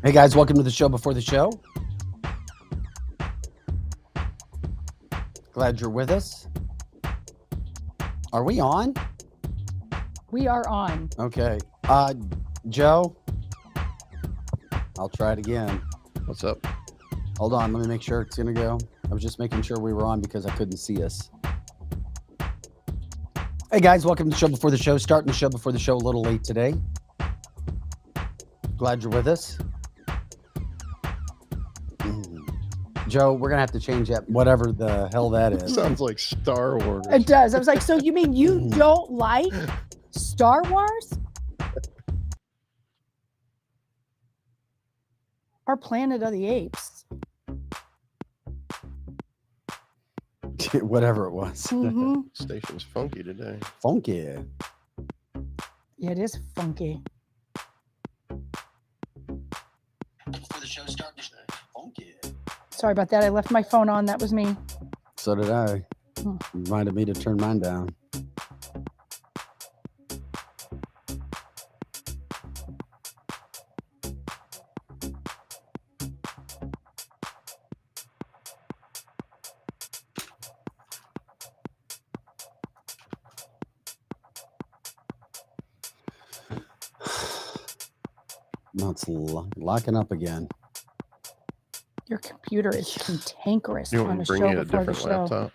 Hey guys, welcome to the show before the show. Glad you're with us. Are we on? We are on. Okay. Joe, I'll try it again. What's up? Hold on, let me make sure it's gonna go. I was just making sure we were on because I couldn't see us. Hey guys, welcome to the show before the show. Starting the show before the show a little late today. Glad you're with us. Joe, we're gonna have to change that, whatever the hell that is. Sounds like Star Wars. It does. I was like, so you mean you don't like Star Wars? Or Planet of the Apes? Whatever it was. Mm-hmm. Station's funky today. Funky. Yeah, it is funky. Before the show starts, funky. Sorry about that. I left my phone on. That was me. So did I. Reminded me to turn mine down. Now it's locking up again. Your computer is cantankerous You on want the to bring show you a before the different show.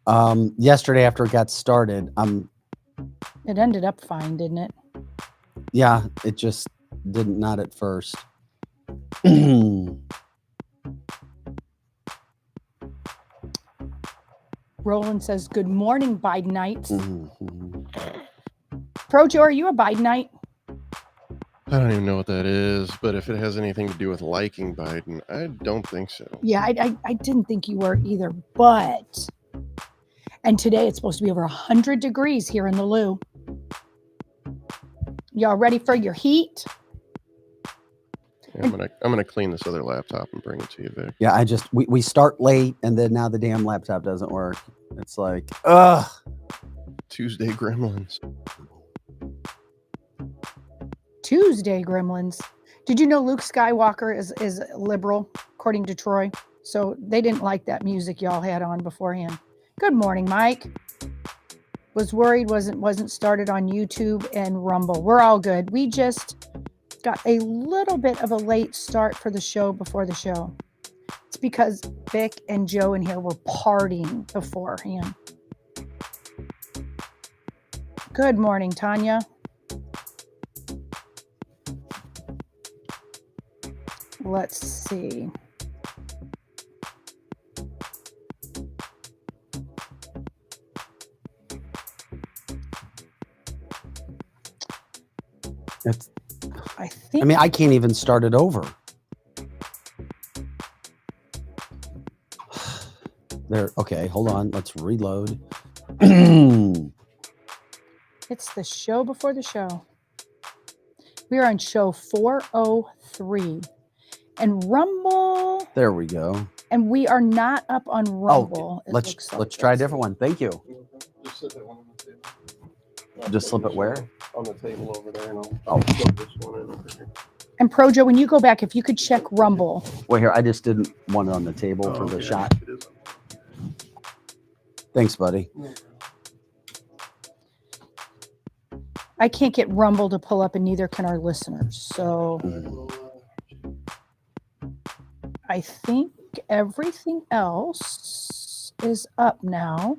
laptop? Yesterday after it got started, It ended up fine, didn't it? yeah, it just didn't, not at first. Roland says, good morning, Bidenites. Projo, are you a Bidenite? I don't even know what that is, but if it has anything to do with liking Biden, I don't think so. Yeah, I didn't think you were either, but... And today it's supposed to be over 100 degrees here in the Lou. Y'all ready for your heat? Yeah, I'm gonna clean this other laptop and bring it to you, Vic. Yeah, we start late and then now the damn laptop doesn't work. It's like, ugh. Tuesday gremlins. Tuesday gremlins. Did you know Luke Skywalker is liberal, according to Troy? So they didn't like that music y'all had on beforehand. Good morning, Mike. Was worried wasn't started on YouTube and Rumble. We're all good. We just got a little bit of a late start for the show before the show. It's because Vic and Joe in here were partying beforehand. Good morning, Tanya. Let's see. I mean, I can't even start it over. There. Okay, hold on. Let's reload. It's the show before the show. We are on show 403. And Rumble. There we go. And we are not up on Rumble. Oh, let's try a different one. Thank you. Just slip that one on the table. Just slip it where? On the table over there, and I'll plug this one in over here. And Projo, when you go back, if you could check Rumble. Wait, here, I just didn't want it on the table for the shot. Thanks, buddy. I can't get Rumble to pull up, and neither can our listeners. So I think everything else is up now.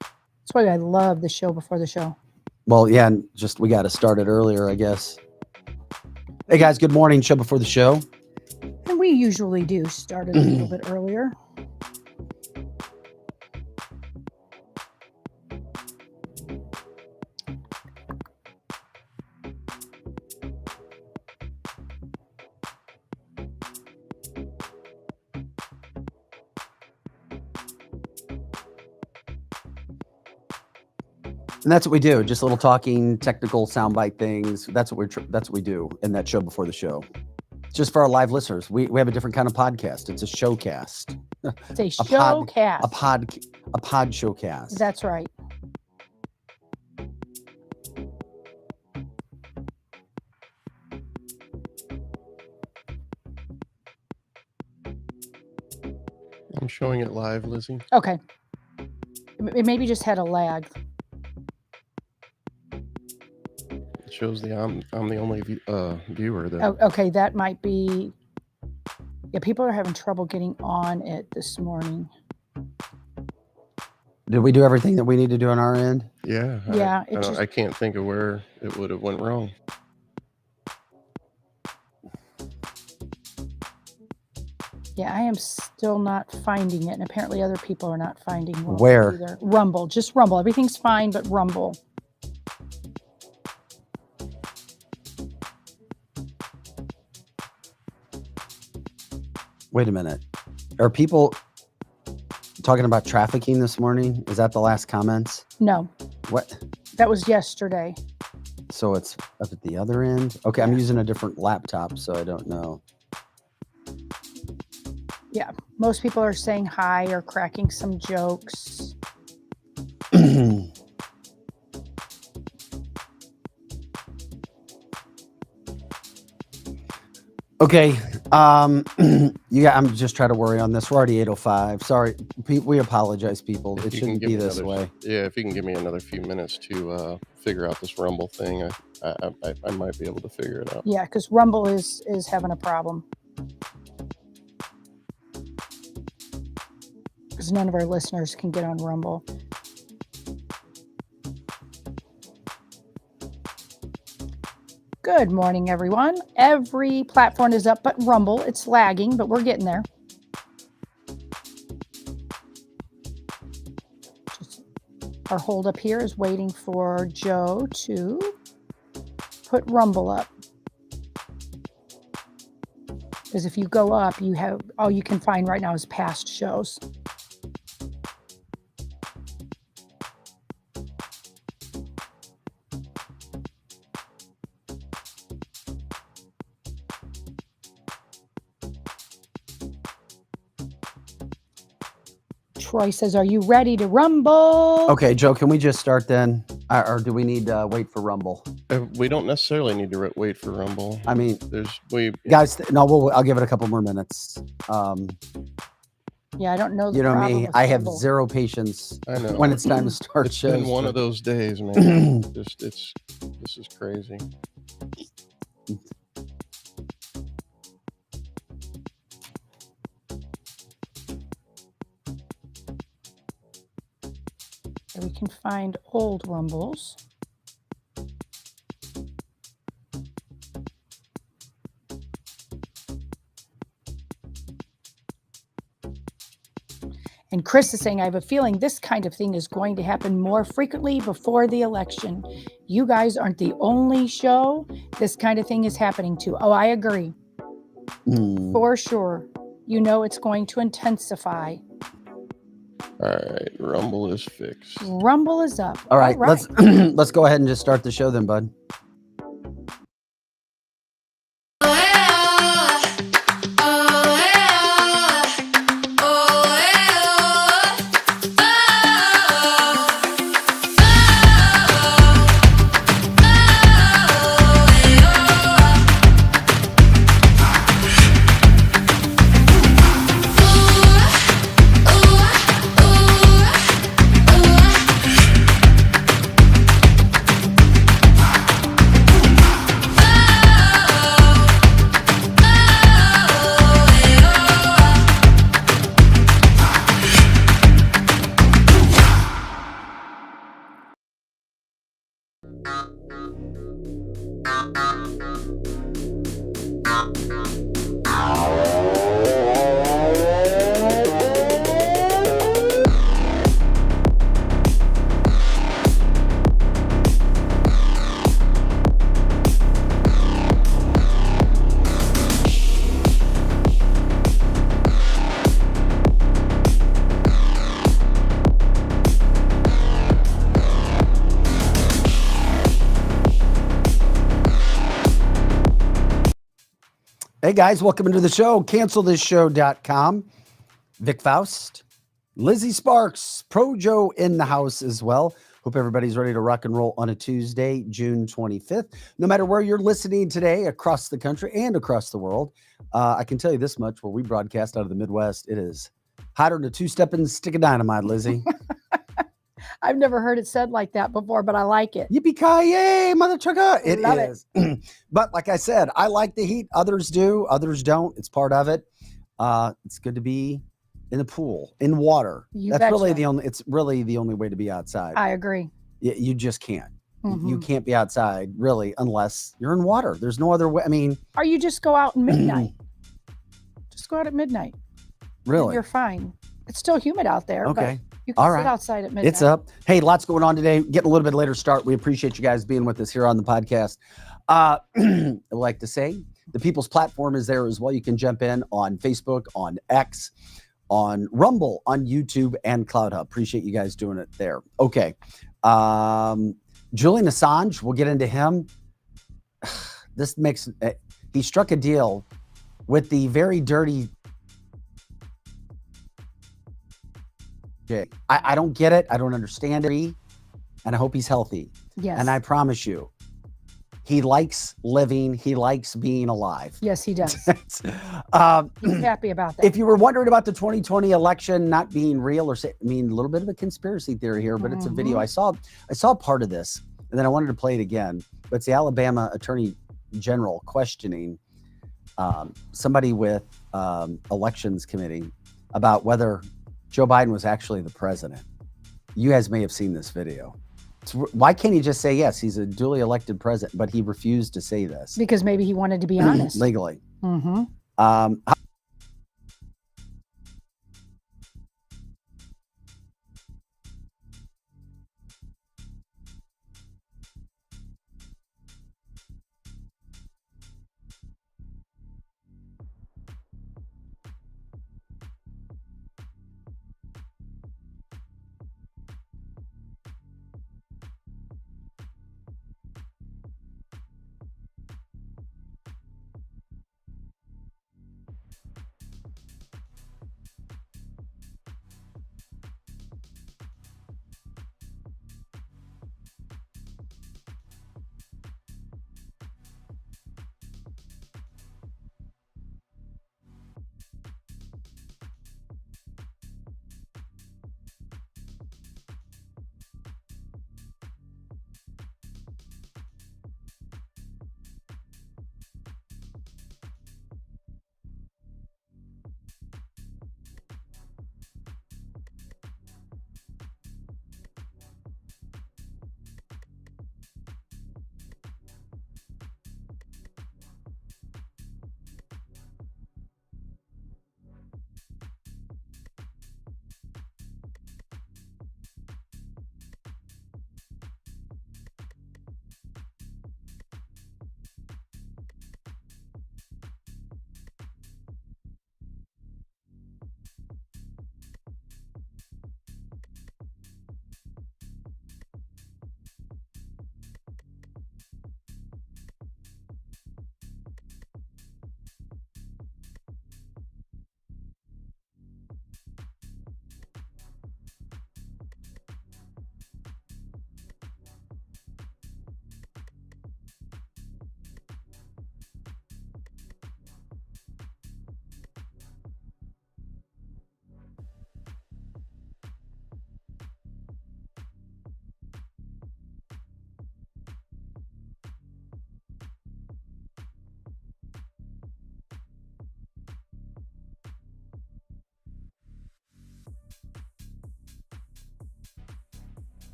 That's why I love the show before the show. Well, yeah, and just we got to start it earlier, I guess. Hey, guys, good morning. Show before the show. And we usually do start it a little bit earlier. And that's what we do. Just little talking, technical soundbite things. That's what we do in that show before the show. Just for our live listeners, we have a different kind of podcast. It's a showcast. It's a showcast. A pod showcast. That's right. I'm showing it live, Lizzie. Okay. It maybe just had a lag. It shows I'm the only viewer though. Oh, okay, that might be. Yeah, people are having trouble getting on it this morning. Did we do everything that we need to do on our end? Yeah. Yeah, I can't think of where it would have went wrong. Yeah, I am still not finding it, and apparently other people are not finding Rumble Where? either. Rumble, just Rumble. Everything's fine, but Rumble. Wait a minute. Are people talking about trafficking this morning? Is that the last comments? No, What? that was yesterday. So it's up at the other end? Okay, I'm using a different laptop, so I don't know. Yeah, most people are saying hi or cracking some jokes. Okay. I'm just trying to worry on this. We're already 8:05. Sorry. We apologize, people. If It you can shouldn't give be me this another- way. Yeah, if you can give me another few minutes to figure out this Rumble thing, I might be able to figure it out. Yeah, because Rumble is having a problem. Because none of our listeners can get on Rumble. Good morning, everyone. Every platform is up but Rumble. It's lagging, but we're getting there. Our hold up here is waiting for Joe to put Rumble up. Because if you go up, you have all you can find right now is past shows. Troy says, "Are you ready to rumble?" Okay, Joe, can we just start then? Or do we need to wait for Rumble? We don't necessarily need to wait for Rumble. I mean, Guys, I'll give it a couple more minutes. Yeah, I don't know. You know problem me, with I have Rumble. zero patience I know. when it's time to start It's shows. been one of those days, man. This is crazy. We can find old Rumbles. And Chris is saying, I have a feeling this kind of thing is going to happen more frequently before the election. You guys aren't the only show this kind of thing is happening to. Oh, I agree. For sure. You know it's going to intensify. All right, Rumble is fixed. Rumble is up. All right, let's let's go ahead and just start the show then, bud. Hey guys, welcome into the show. CancelThisShow.com. Vic Faust, Lizzie Sparks, Pro Joe in the house as well. Hope everybody's ready to rock and roll on a Tuesday, June 25th. No matter where you're listening today, across the country and across the world, I can tell you this much: where we broadcast out of the Midwest, it is Hotter than a two-stepping stick of dynamite, Lizzie. I've never heard it said like that before, but I like it. Yippee-ki-yay, mother trucker. It Love it. is. But like I said, I like the heat. Others do. Others don't. It's part of it. It's good to be in the pool, in water. You That's really betcha. it's really the only way to be outside. I agree. You just can't. You Mhm. can't be outside really unless you're in water. There's no other way. I mean, Or you just go out at midnight. Just go out at midnight. and really. You're fine. It's still humid out there, Okay. but you can All sit right. outside at midnight. It's up. Hey, lots going on today. Getting a little bit later start. We appreciate you guys being with us here on the podcast. I'd like to say the People's Platform is there as well. You can jump in on Facebook, on X, on Rumble, on YouTube, and Cloud Hub. Appreciate you guys doing it there. Okay. Julian Assange, we'll get into him. This makes he struck a deal with the very dirty. I don't get it. I don't understand it. And I hope he's healthy. Yes. And I promise you, he likes living. He likes being alive. Yes, he does. He's He's happy about that. If you were wondering about the 2020 election not being real, a little bit of a conspiracy theory here, but it's a video. I saw part of this, and then I wanted to play it again. But it's the Alabama Attorney General questioning somebody with Elections Committee about whether Joe Biden was actually the president. You guys may have seen this video. Why can't he just say, yes, he's a duly elected president, but he refused to say this? Because maybe he wanted to be honest. Legally. Mm-hmm.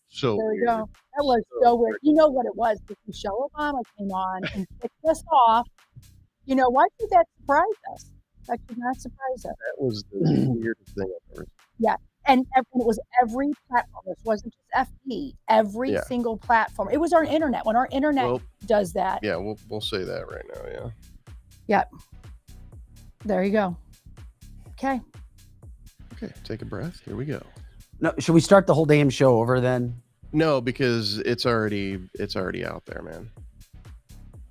So There we weird. go. That was so weird. You know what it was? Because Michelle Obama came on and kicked us off. You know, why should that surprise us? That should not surprise us. That was the weirdest thing I've ever seen. And it was every platform. This wasn't just FB. Every Yeah. single platform. It was our internet. When our internet Well, does that, yeah, we'll say that right now. yeah. There you go. Okay. Okay, take a breath. Here we go. No, should we start the whole damn show over then? No, because it's already out there, man.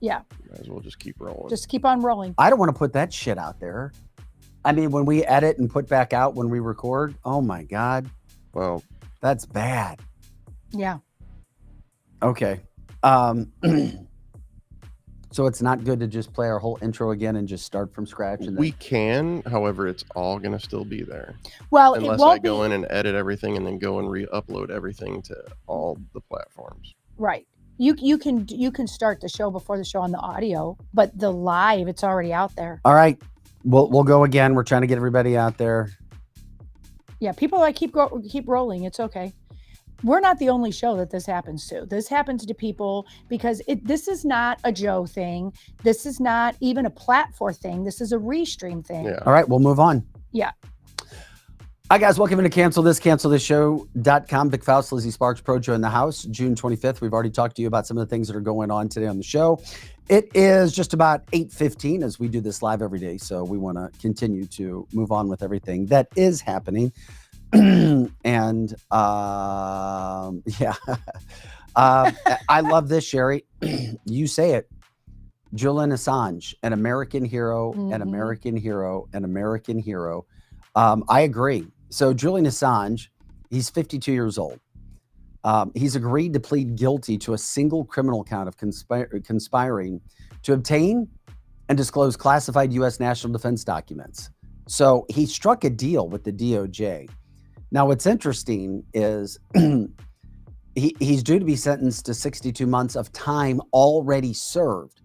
Yeah. Might as well just keep rolling. Just keep on rolling. I don't want to put that shit out there. I mean, when we edit and put back out when we record, oh my God. Well, that's bad. Yeah. Okay. So it's not good to just play our whole intro again and just start from scratch. And we can, however, it's all going to still be there. Well, unless I go in and edit everything and then go and re-upload everything to all the platforms. Right. You can start the show before the show on the audio, but the live, it's already out there. All right. We'll go again. We're trying to get everybody out there. Yeah, people like keep rolling. It's okay. We're not the only show that this happens to. This happens to people because this is not a Joe thing. This is not even a platform thing. This is a restream thing. Yeah. All right, we'll move on. Yeah. Hi, guys. Welcome to cancelthisshow.com. Vic Faust, Lizzie Sparks, Pro Joe in the house. June 25th. We've already talked to you about some of the things that are going on today on the show. It is just about 8:15 as we do this live every day. So we want to continue to move on with everything that is happening. And yeah, I love this, Sherry. You say it. Julian Assange, an American hero, an American hero, an American hero. I agree. So Julian Assange, he's 52 years old. He's agreed to plead guilty to a single criminal count of conspiring to obtain and disclose classified U.S. national defense documents. So he struck a deal with the DOJ. Now, what's interesting is he's due to be sentenced to 62 months of time already served.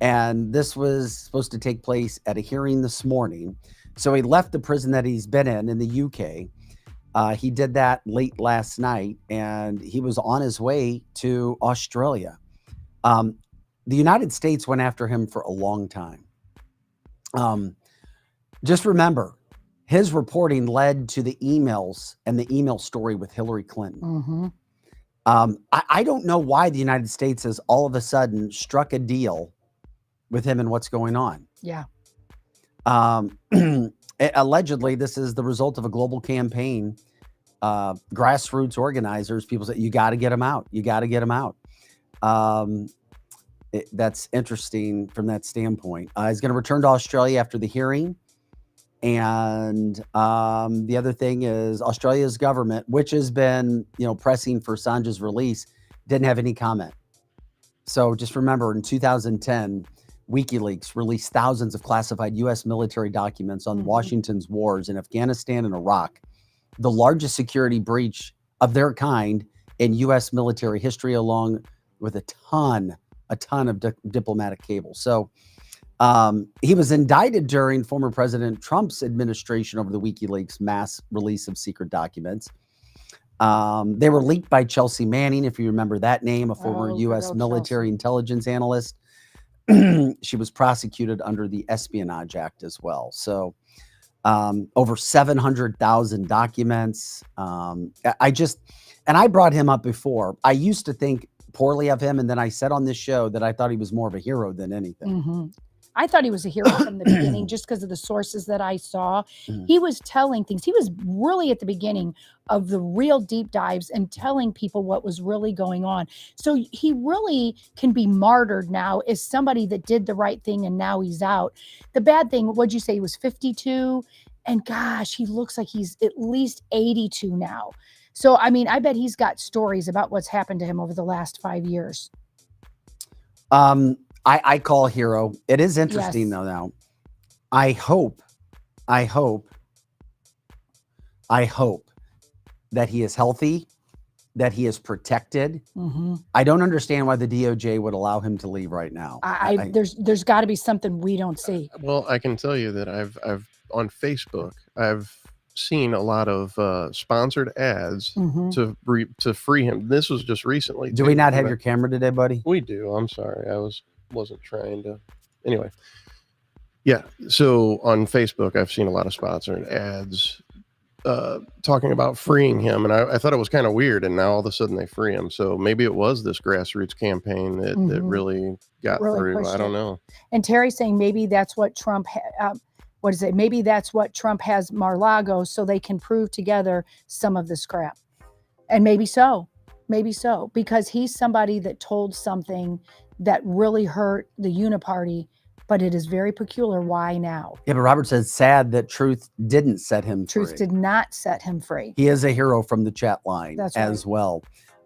And this was supposed to take place at a hearing this morning. So he left the prison that he's been in the UK. He did that late last night, and he was on his way to Australia. The United States went after him for a long time. Just remember, his reporting led to the emails and the email story with Hillary Clinton. I don't know why the United States has all of a sudden struck a deal with him and what's going on. Yeah. Allegedly, this is the result of a global campaign. Grassroots organizers, people say, you got to get him out. You got to get him out. That's interesting from that standpoint. He's going to return to Australia after the hearing. And the other thing is Australia's government, which has been, pressing for Assange's release, didn't have any comment. So just remember, in 2010, WikiLeaks released thousands of classified U.S. military documents on Washington's wars in Afghanistan and Iraq, the largest security breach of their kind in U.S. military history, along with a ton of diplomatic cables. So he was indicted during former President Trump's administration over the WikiLeaks mass release of secret documents. They were leaked by Chelsea Manning, if you remember that name, a former U.S. military intelligence analyst. She was prosecuted under the Espionage Act as well. So over 700,000 documents. I brought him up before. I used to think poorly of him, and then I said on this show that I thought he was more of a hero than anything. I thought he was a hero from the beginning, just because of the sources that I saw. He was telling things. He was really at the beginning of the real deep dives and telling people what was really going on. So he really can be martyred now as somebody that did the right thing, and now he's out. The bad thing, what'd you say? He was 52, and gosh, he looks like he's at least 82 now. So, I mean, I bet he's got stories about what's happened to him over the last 5 years. I call hero. It is interesting though. Now, I hope that he is healthy, that he is protected. I don't understand why the DOJ would allow him to leave right now. There's got to be something we don't see. Well, I can tell you that I've on Facebook, I've seen a lot of sponsored ads to free him. This was just recently. Do we not have your camera today, buddy? We do. I'm sorry. I wasn't trying to. Anyway. Yeah. So on Facebook, I've seen a lot of sponsored ads talking about freeing him. And I thought it was kind of weird. And now all of a sudden they free him. So maybe it was this grassroots campaign that really got through. I don't know. And Terry's saying maybe that's what Trump what is it? Maybe that's what Trump has Mar-a-Lago so they can prove together some of this crap. And maybe so, because he's somebody that told something that really hurt the uniparty, but it is very peculiar. Why now? Yeah, but Robert says sad that truth didn't set him free. Truth did not set him free. He is a hero from the chat line That's as right. well.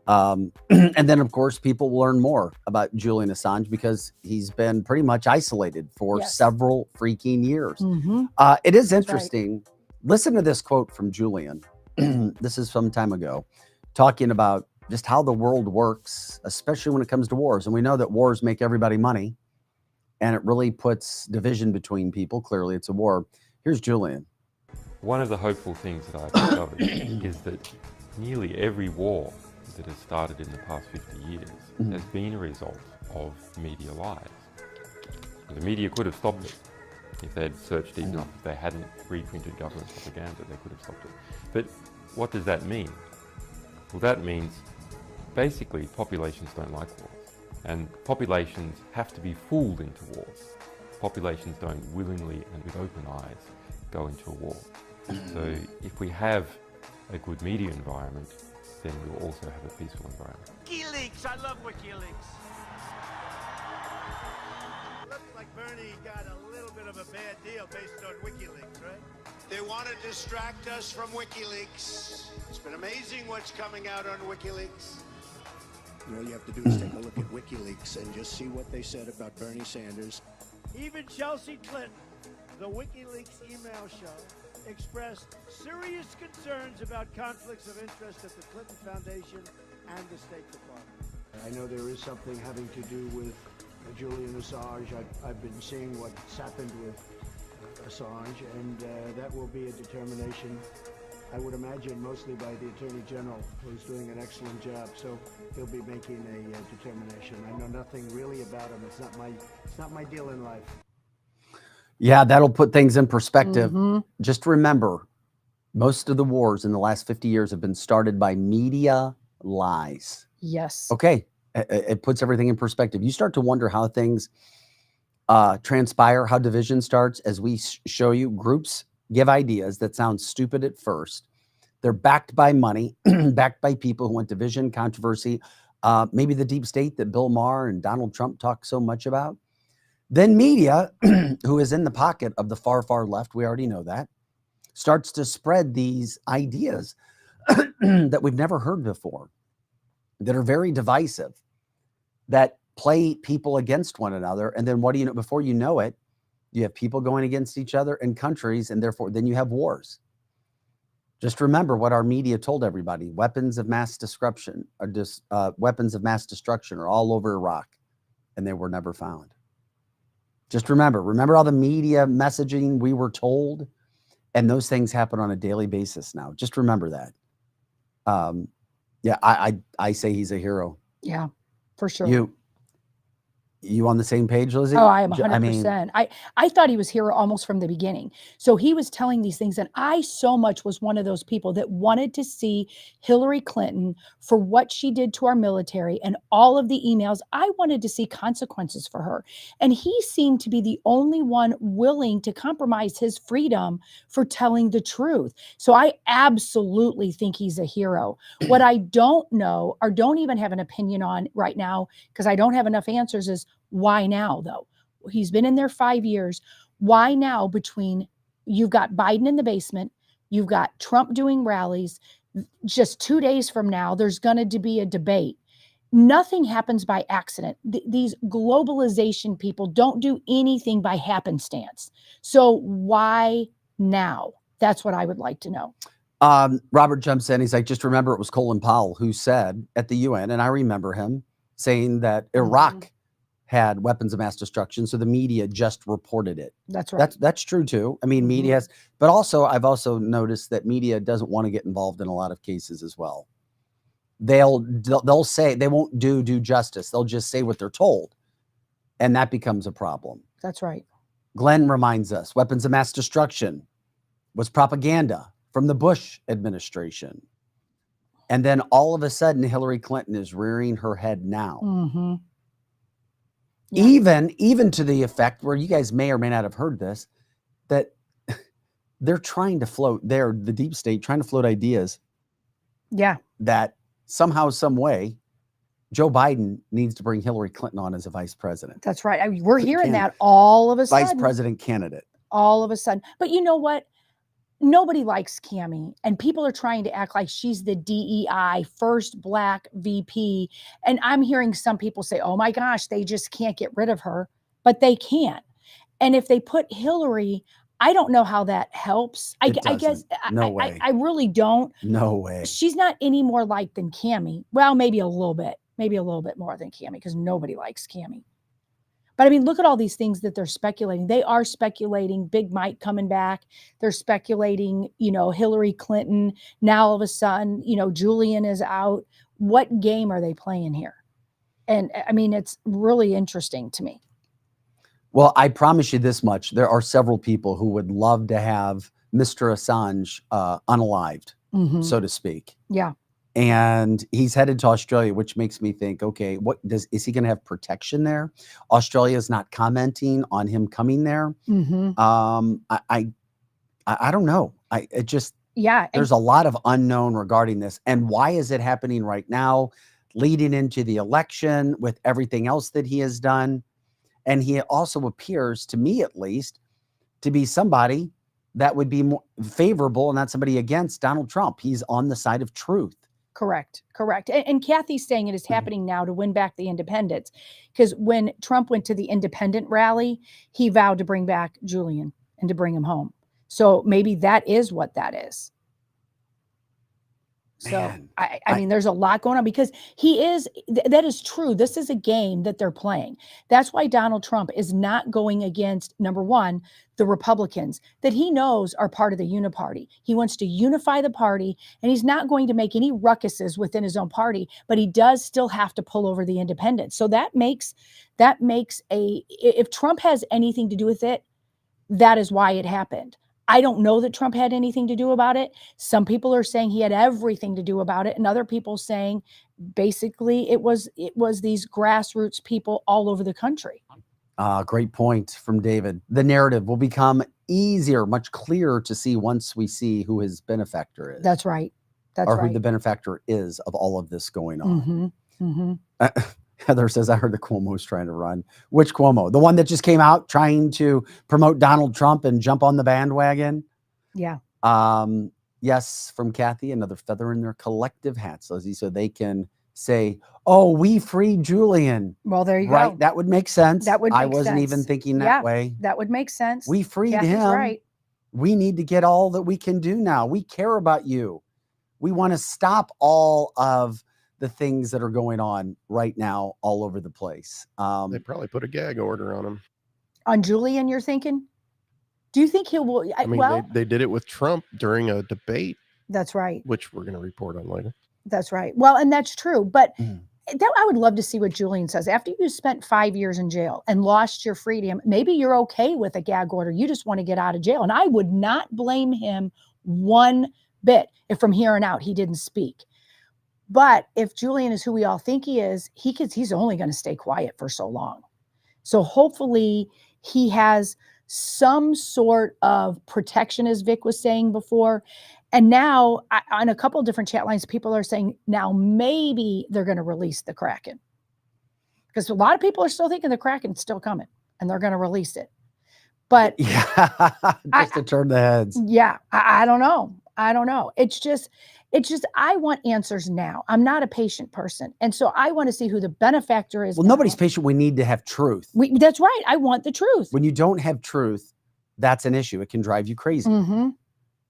And then, of course, people will learn more about Julian Assange because he's been pretty much isolated for Yes. several freaking years. Mhm. It is right. interesting. Listen to this quote from Julian. This is some time ago, talking about just how the world works, especially when it comes to wars. And we know that wars make everybody money, and it really puts division between people. Clearly, it's a war. Here's Julian. One of the hopeful things that I've discovered is that nearly every war that has started in the past 50 years has been a result of media lies. The media could have stopped it if they had searched deep enough. If they hadn't reprinted government propaganda, they could have stopped it. But what does that mean? Well, that means basically populations don't like wars, and populations have to be fooled into wars. Populations don't willingly and with open eyes go into a war. So if we have a good media environment, then we'll also have a peaceful environment. WikiLeaks! I love WikiLeaks! Looks like Bernie got a little bit of a bad deal based on WikiLeaks, right? They want to distract us from WikiLeaks. It's been amazing what's coming out on WikiLeaks. All you have to do is take a look at WikiLeaks and just see what they said about Bernie Sanders. Even Chelsea Clinton, the WikiLeaks email show, expressed serious concerns about conflicts of interest at the Clinton Foundation and the State Department. I know there is something having to do with Julian Assange. I've been seeing what's happened with Assange, and that will be a determination, I would imagine, mostly by the Attorney General, who's doing an excellent job. So he'll be making a determination. I know nothing really about him. It's not my deal in life. Yeah, that'll put things in perspective. Mhm. Just remember, most of the wars in the last 50 years have been started by media lies. Yes. Okay, it puts everything in perspective. You start to wonder how things transpire, how division starts. As we show you, groups give ideas that sound stupid at first. They're backed by money, backed by people who want division, controversy, maybe the deep state that Bill Maher and Donald Trump talk so much about. Then media, who is in the pocket of the far, far left, we already know that, starts to spread these ideas that we've never heard before, that are very divisive, that play people against one another. And then what do you know? Before you know it, you have people going against each other in countries, and therefore then you have wars. Just remember what our media told everybody: weapons of mass destruction are all over Iraq, and they were never found. Just remember all the media messaging we were told, and those things happen on a daily basis now. Just remember that. Yeah, I say he's a hero. Yeah, for sure. You on the same page, Lizzie? Oh, I am I mean, 100%. I thought he was hero almost from the beginning. So he was telling these things, and I so much was one of those people that wanted to see Hillary Clinton for what she did to our military and all of the emails. I wanted to see consequences for her. And he seemed to be the only one willing to compromise his freedom for telling the truth. So I absolutely think he's a hero. What I don't know, or don't even have an opinion on right now, because I don't have enough answers, is why now, though? He's been in there 5 years. Why now? Between you've got Biden in the basement, you've got Trump doing rallies. Just 2 days from now, there's going to be a debate. Nothing happens by accident. These globalization people don't do anything by happenstance. So why now? That's what I would like to know. Robert jumps in. He's like, just remember, it was Colin Powell who said at the UN, and I remember him saying that Iraq had weapons of mass destruction, so the media just reported it. That's right. That's true too. I mean, media has, but also I've also noticed that media doesn't want to get involved in a lot of cases as well. They'll say they won't do justice. They'll just say what they're told, and that becomes a problem. That's right. Glenn reminds us weapons of mass destruction was propaganda from the Bush administration. And then all of a sudden, Hillary Clinton is rearing her head now. Mm-hmm. Yeah. Even to the effect where you guys may or may not have heard this, that they're trying to float, the deep state trying to float ideas Yeah, that somehow, some way, Joe Biden needs to bring Hillary Clinton on as a vice president, that's right. We're hearing Can- that all of a vice sudden. president candidate. All of a sudden. But you know what? Nobody likes Cammie, and people are trying to act like she's the DEI first Black VP. And I'm hearing some people say, oh my gosh, they just can't get rid of her, but they can't. And if they put Hillary, I don't know how that helps. I guess doesn't. No way. I really don't. No way. She's not any more liked than Cammie. Well, maybe a little bit more than Cammie, because nobody likes Cammie. But I mean, look at all these things that they're speculating. They are speculating Big Mike coming back. They're speculating, Hillary Clinton. Now all of a sudden, Julian is out. What game are they playing here? And I mean, it's really interesting to me. Well, I promise you this much. There are several people who would love to have Mr. Assange unalived, Mhm. so to speak. Yeah. And he's headed to Australia, which makes me think, okay, is he going to have protection there? Australia is not commenting on him coming there. Mhm. I don't know. Yeah. There's a lot of unknown regarding this. And why is it happening right now, leading into the election with everything else that he has done? And he also appears, to me at least, to be somebody that would be more favorable and not somebody against Donald Trump. He's on the side of truth. Correct. And Kathy's saying it is happening now to win back the independents. Because when Trump went to the independent rally, he vowed to bring back Julian and to bring him home. So maybe that is what that is. So Man, I mean, there's a lot going on, because that is true. This is a game that they're playing. That's why Donald Trump is not going against, number one, the Republicans that he knows are part of the uniparty. He wants to unify the party, and he's not going to make any ruckuses within his own party, but he does still have to pull over the independents. So that makes if Trump has anything to do with it, that is why it happened. I don't know that Trump had anything to do about it. Some people are saying he had everything to do about it, and other people saying basically it was these grassroots people all over the country. Great point from David. The narrative will become easier, much clearer to see once we see who his benefactor is. That's right. Who the benefactor is of all of this going on. Mm-hmm. Mm-hmm. Heather says, I heard the Cuomo's trying to run. Which Cuomo? The one that just came out trying to promote Donald Trump and jump on the bandwagon? Yeah. Yes, from Kathy, another feather in their collective hats, Lizzie, so they can say, oh, we freed Julian. Well, there you right? go. That would make sense. That would make I wasn't sense. even thinking that way. That would make sense. We freed Kathy's him. right. We need to get all that we can do now. We care about you. We want to stop all of the things that are going on right now all over the place. They probably put a gag order on him. On Julian, you're thinking? Do you think will? I mean, they did it with Trump during a debate. That's right. Which we're going to report on later. That's right. Well, and that's true. But I would love to see what Julian says. After you spent 5 years in jail and lost your freedom, maybe you're okay with a gag order. You just want to get out of jail. And I would not blame him one bit if from here on out he didn't speak. But if Julian is who we all think he is, he's only going to stay quiet for so long. So hopefully he has some sort of protection, as Vic was saying before. And now on a couple of different chat lines, people are saying now maybe they're going to release the Kraken. Because a lot of people are still thinking the Kraken's still coming and they're going to release it. But yeah, just to turn the heads. Yeah, I don't know. It's just I want answers now. I'm not a patient person. And so I want to see who the benefactor is. Well, nobody's patient. We need to have truth. That's right. I want the truth. When you don't have truth, that's an issue. It can drive you crazy. Mm-hmm.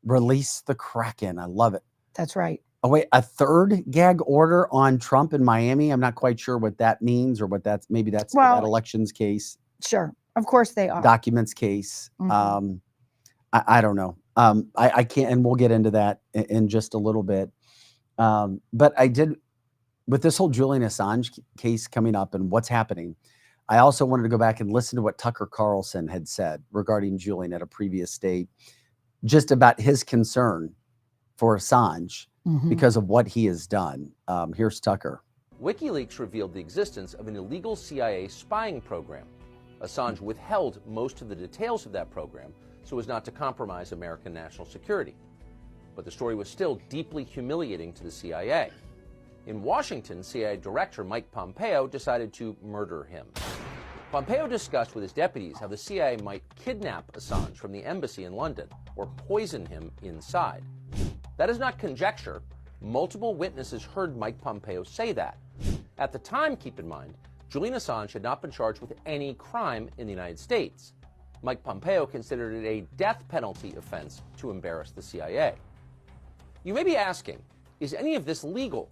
Release the Kraken. I love it. That's right. Oh, wait, a third gag order on Trump in Miami. I'm not quite sure what that means or what maybe that's that elections case. Sure. Of course they are. Documents case. Mm-hmm. I don't know. I can't, and we'll get into that in just a little bit. But I did, with this whole Julian Assange case coming up and what's happening, I also wanted to go back and listen to what Tucker Carlson had said regarding Julian at a previous date, just about his concern for Assange because of what he has done. Here's Tucker. WikiLeaks revealed the existence of an illegal CIA spying program. Assange withheld most of the details of that program, so as not to compromise American national security. But the story was still deeply humiliating to the CIA. In Washington, CIA Director Mike Pompeo decided to murder him. Pompeo discussed with his deputies how the CIA might kidnap Assange from the embassy in London or poison him inside. That is not conjecture. Multiple witnesses heard Mike Pompeo say that. At the time, keep in mind, Julian Assange had not been charged with any crime in the United States. Mike Pompeo considered it a death penalty offense to embarrass the CIA. You may be asking, is any of this legal?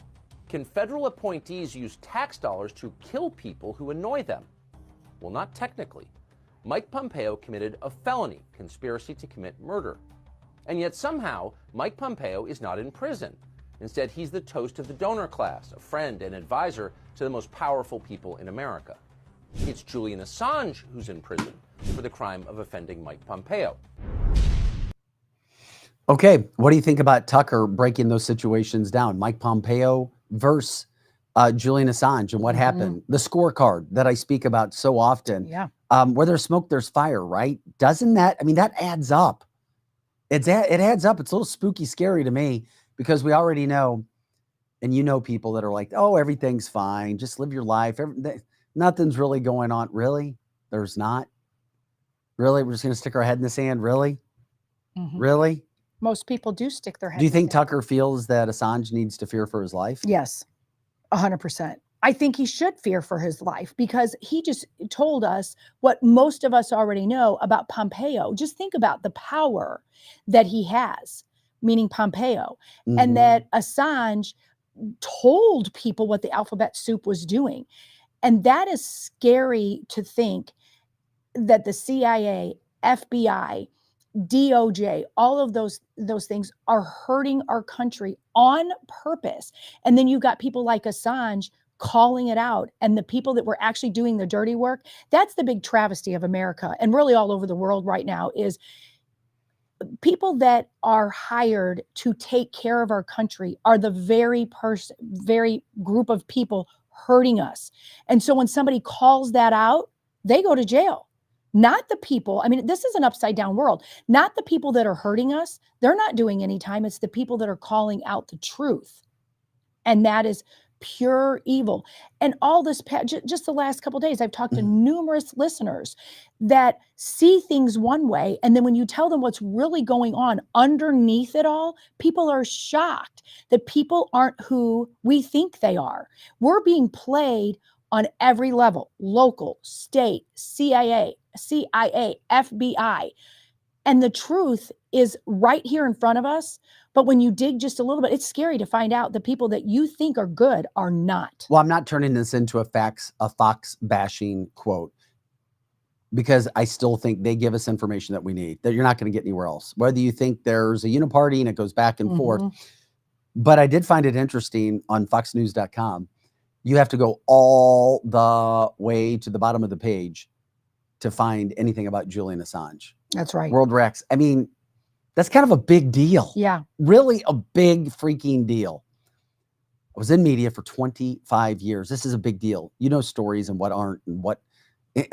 Can federal appointees use tax dollars to kill people who annoy them? Well, not technically. Mike Pompeo committed a felony, conspiracy to commit murder. And yet somehow, Mike Pompeo is not in prison. Instead, he's the toast of the donor class, a friend and advisor to the most powerful people in America. It's Julian Assange who's in prison for the crime of offending Mike Pompeo. Okay, what do you think about Tucker breaking those situations down? Mike Pompeo versus Julian Assange, and what happened? The scorecard that I speak about so often. Yeah. Where there's smoke, there's fire, right? Doesn't that, I mean, that adds up. It adds up. It's a little spooky, scary to me, because we already know, and you know people that are like, oh, everything's fine. Just live your life. Nothing's really going on. Really? There's not? Really? We're just going to stick our head in the sand? Really? Really? Most people do stick their head. Do you in the think sand. Tucker feels that Assange needs to fear for his life? Yes, 100%. I think he should fear for his life, because he just told us what most of us already know about Pompeo. Just think about the power that he has, meaning Pompeo, and that Assange told people what the alphabet soup was doing. And that is scary to think that the CIA, FBI, DOJ, all of those things are hurting our country on purpose. And then you've got people like Assange calling it out, and the people that were actually doing the dirty work. That's the big travesty of America, and really all over the world right now, is people that are hired to take care of our country are the very group of people hurting us. And so when somebody calls that out, they go to jail. Not the people, I mean, this is an upside down world. Not the people that are hurting us. They're not doing any time. It's the people that are calling out the truth. And that is pure evil. And all this, just the last couple of days, I've talked to numerous listeners that see things one way. And then when you tell them what's really going on underneath it all, people are shocked that people aren't who we think they are. We're being played on every level: local, state, CIA, FBI. And the truth is right here in front of us. But when you dig just a little bit, it's scary to find out the people that you think are good are not. Well, I'm not turning this into a Fox bashing quote, because I still think they give us information that we need, that you're not going to get anywhere else. Whether you think there's a uniparty and it goes back and forth. But I did find it interesting on foxnews.com. You have to go all the way to the bottom of the page to find anything about Julian Assange. That's right. World Rex. I mean, that's kind of a big deal. Yeah. Really a big freaking deal. I was in media for 25 years. This is a big deal. You know, stories and what aren't, and what,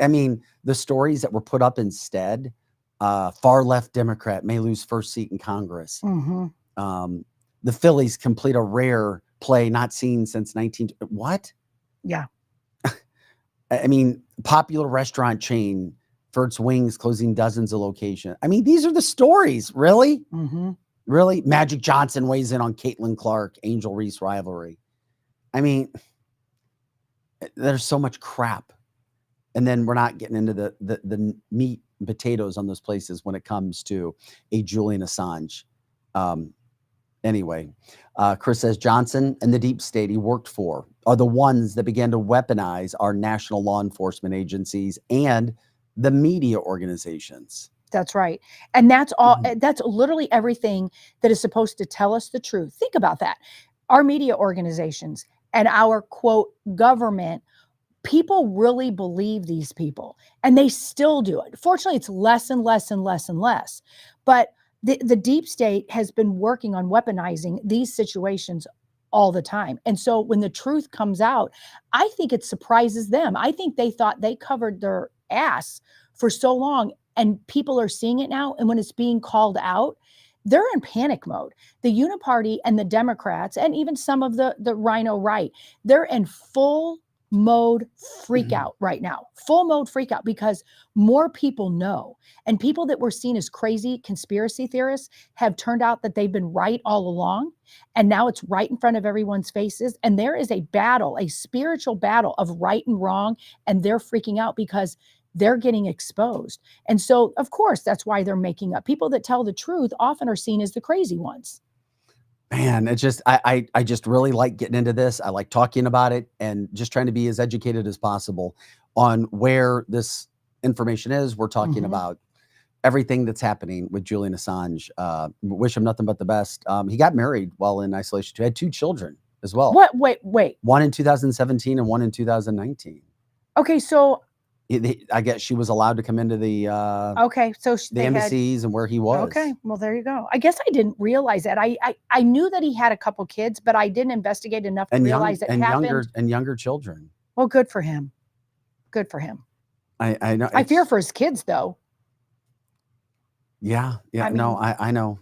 I mean, the stories that were put up instead, far left Democrat may lose first seat in Congress. The Phillies complete a rare play not seen since what? Yeah. I mean, popular restaurant chain for its wings closing dozens of locations. I mean, these are the stories. Really? Really? Magic Johnson weighs in on Caitlin Clark, Angel Reese rivalry. I mean, there's so much crap. And then we're not getting into the meat and potatoes on those places when it comes to a Julian Assange. Anyway, Chris says Johnson and the deep state he worked for are the ones that began to weaponize our national law enforcement agencies and the media organizations. That's right. And that's all, that's literally everything that is supposed to tell us the truth. Think about that. Our media organizations and our quote government, people really believe these people, and they still do it. Fortunately, it's less and less and less and less. But the deep state has been working on weaponizing these situations all the time. And so when the truth comes out, I think it surprises them. I think they thought they covered their ass for so long, and people are seeing it now. And when it's being called out, they're in panic mode. The Uniparty and the Democrats, and even some of the Rhino right, they're in full mode freak out right now, full mode freak out, because more people know. And people that were seen as crazy conspiracy theorists have turned out that they've been right all along. And now it's right in front of everyone's faces. And there is a battle, a spiritual battle of right and wrong. And they're freaking out because they're getting exposed. And so, of course, that's why they're making up. People that tell the truth often are seen as the crazy ones. Man, it's just I just really like getting into this. I like talking about it and just trying to be as educated as possible on where this information is. We're talking about everything that's happening with Julian Assange. Wish him nothing but the best. He got married while in isolation too. Had 2 children as well. What? Wait. One in 2017 and one in 2019. Okay, so I guess she was allowed to come into the okay, so the embassies and where he was. Okay, well, there you go. I guess I didn't realize that. I knew that he had a couple kids, but I didn't investigate enough to realize it happened. Younger children. Well, good for him. Good for him. I know. I fear for his kids, though. Yeah. I No, I know.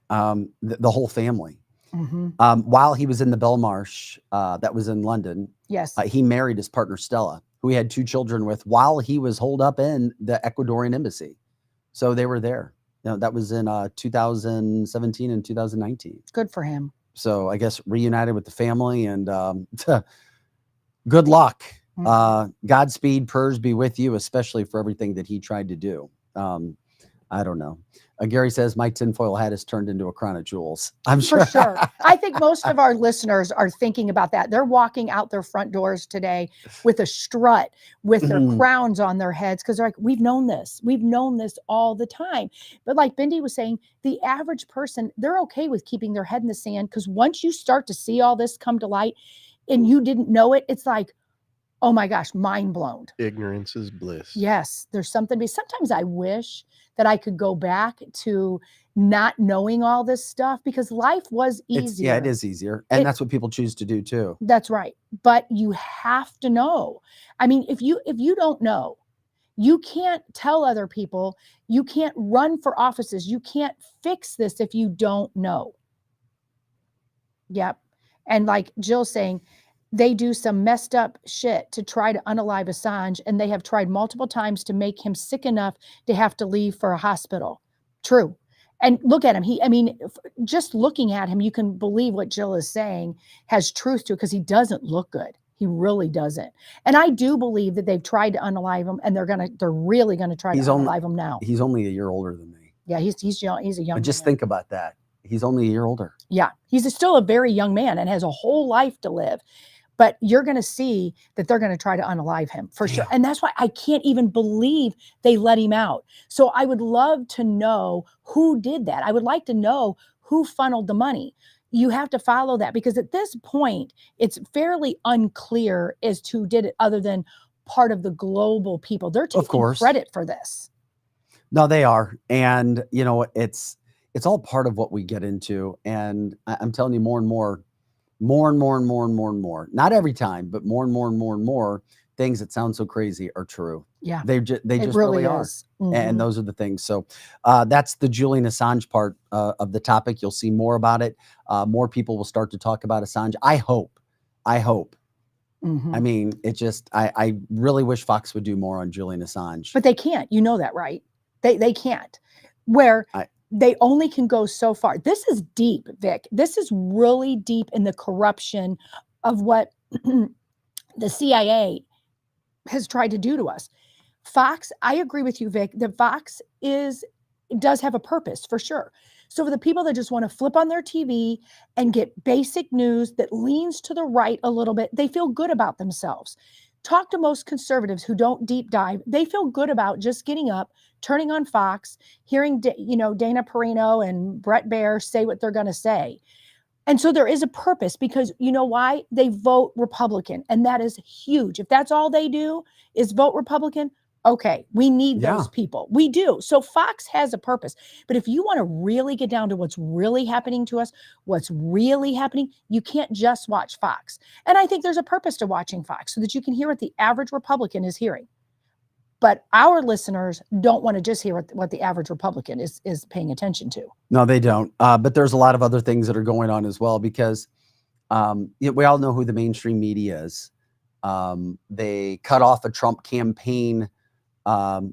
The whole family. Mm-hmm. While he was in the Belmarsh, that was in London, Yes. he married his partner Stella, who he had 2 children with, while he was holed up in the Ecuadorian embassy. So they were there. That was in 2017 and 2019. Good for him. So I guess reunited with the family, and good luck. Godspeed, prayers be with you, especially for everything that he tried to do. I don't know. Gary says my tinfoil hat is turned into a crown of jewels. I'm sure. For sure. I think most of our listeners are thinking about that. They're walking out their front doors today with a strut, with their crowns on their heads, because they're like, we've known this. We've known this all the time. But like Bindi was saying, the average person, they're okay with keeping their head in the sand, because once you start to see all this come to light and you didn't know it, it's like, oh my gosh, mind blown. Ignorance is bliss. Yes, there's something. Sometimes I wish that I could go back to not knowing all this stuff, because life was easier. It is easier. And that's what people choose to do too. That's right. But you have to know. I mean, if you don't know, you can't tell other people, you can't run for offices, you can't fix this if you don't know. Yep. And like Jill's saying, they do some messed up shit to try to unalive Assange, and they have tried multiple times to make him sick enough to have to leave for a hospital. True. And look at him. Just looking at him, you can believe what Jill is saying has truth to it, because he doesn't look good. He really doesn't. And I do believe that they've tried to unalive him, and they're really going to try to unalive him now. He's only a year older than me. Yeah, he's young. He's a young But just man. think about that. He's only a year older. Yeah, he's still a very young man and has a whole life to live. But you're going to see that they're going to try to unalive him for sure. And that's why I can't even believe they let him out. So I would love to know who did that. I would like to know who funneled the money. You have to follow that, because at this point, it's fairly unclear as to who did it, other than part of the global people. They're taking credit for this. No, they are. And, it's all part of what we get into. And I'm telling you, more and more, not every time, but more and more things that sound so crazy are true. Yeah, they just really are. And those are the things. So that's the Julian Assange part of the topic. You'll see more about it. More people will start to talk about Assange. I hope. I mean, I really wish Fox would do more on Julian Assange. But they can't. You know that, right? They can't. They only can go so far. This is deep, Vic. This is really deep in the corruption of what the CIA has tried to do to us. Fox, I agree with you, Vic, that Fox does have a purpose for sure. So for the people that just want to flip on their TV and get basic news that leans to the right a little bit, they feel good about themselves. Talk to most conservatives who don't deep dive. They feel good about just getting up, turning on Fox, hearing, Dana Perino and Brett Baer say what they're going to say. And so there is a purpose, because you know why? They vote Republican, and that is huge. If that's all they do is vote Republican, okay, we need those people. We do. So Fox has a purpose. But if you want to really get down to what's really happening to us, what's really happening, you can't just watch Fox. And I think there's a purpose to watching Fox, so that you can hear what the average Republican is hearing. But our listeners don't want to just hear what the average Republican is paying attention to. No, they don't. But there's a lot of other things that are going on as well, because we all know who the mainstream media is. They cut off a Trump campaign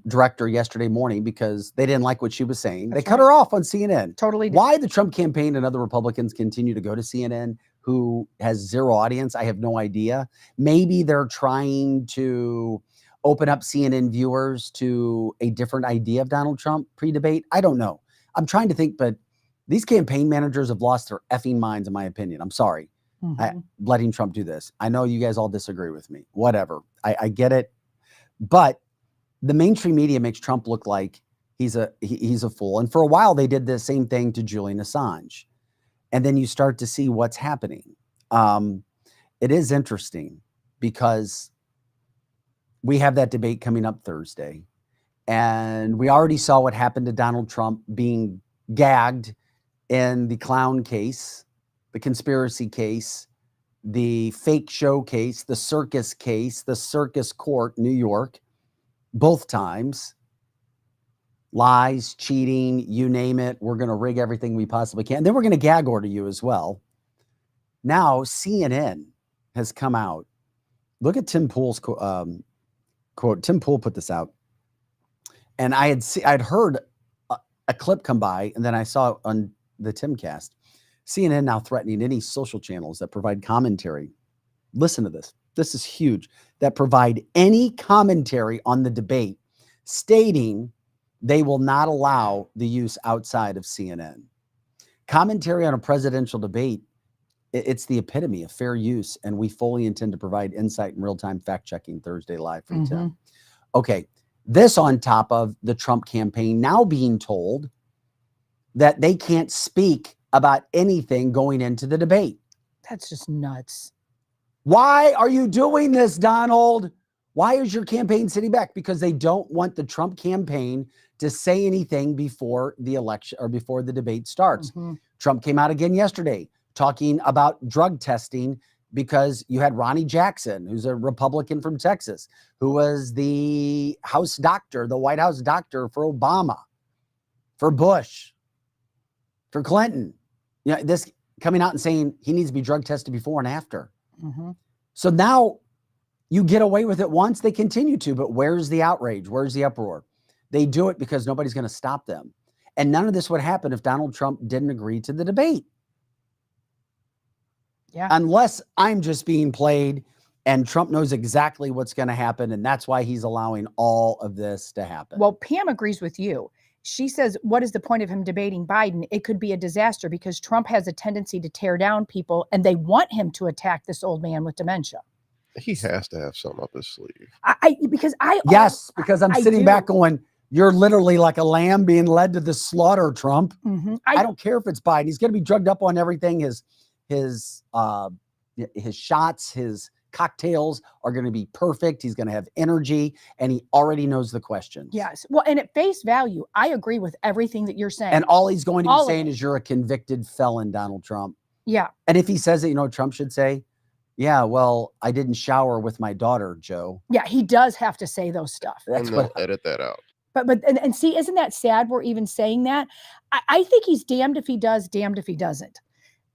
director yesterday morning because they didn't like what she was saying. They cut her off on CNN. Totally. Why the Trump campaign and other Republicans continue to go to CNN, who has zero audience, I have no idea. Maybe they're trying to open up CNN viewers to a different idea of Donald Trump pre-debate. I don't know. I'm trying to think, but these campaign managers have lost their effing minds, in my opinion. I'm sorry. Letting Trump do this. I know you guys all disagree with me. Whatever. I get it. But the mainstream media makes Trump look like he's a fool. And for a while, they did the same thing to Julian Assange. And then you start to see what's happening. It is interesting because we have that debate coming up Thursday. And we already saw what happened to Donald Trump being gagged in the clown case, the conspiracy case, the fake show case, the circus case, the circus court, New York, both times. Lies, cheating, you name it. We're going to rig everything we possibly can. Then we're going to gag order you as well. Now, CNN has come out. Look at Tim Pool's quote. Tim Pool put this out. And I'd heard a clip come by, and then I saw it on the Timcast. CNN now threatening any social channels that provide commentary. Listen to this. This is huge. That provide any commentary on the debate, stating they will not allow the use outside of CNN. Commentary on a presidential debate, it's the epitome of fair use, and we fully intend to provide insight and real-time fact-checking Thursday live from Tim. Okay, this on top of the Trump campaign now being told that they can't speak about anything going into the debate. That's just nuts. Why are you doing this, Donald? Why is your campaign sitting back? Because they don't want the Trump campaign to say anything before the election or before the debate starts. Trump came out again yesterday talking about drug testing, because you had Ronnie Jackson, who's a Republican from Texas, who was the House doctor, the White House doctor for Obama, for Bush, for Clinton. You know, this coming out and saying he needs to be drug tested before and after. So now you get away with it once, they continue to, but where's the outrage? Where's the uproar? They do it because nobody's going to stop them. And none of this would happen if Donald Trump didn't agree to the debate. Yeah. Unless I'm just being played and Trump knows exactly what's going to happen. And that's why he's allowing all of this to happen. Well, Pam agrees with you. She says, what is the point of him debating Biden? It could be a disaster because Trump has a tendency to tear down people, and they want him to attack this old man with dementia. He has to have something up his sleeve. Because I'm sitting back going, you're literally like a lamb being led to the slaughter, Trump. I don't care if it's Biden. He's going to be drugged up on everything. His shots, his cocktails are going to be perfect. He's going to have energy, and he already knows the questions. Yes. Well, and at face value, I agree with everything that you're saying. And all he's going to be saying is, you're a convicted felon, Donald Trump. Yeah. And if he says it, you know what Trump should say? Yeah, well, I didn't shower with my daughter, Joe. Yeah, he does have to say those stuff. That's what edit that out. But see, isn't that sad we're even saying that? I think he's damned if he does, damned if he doesn't.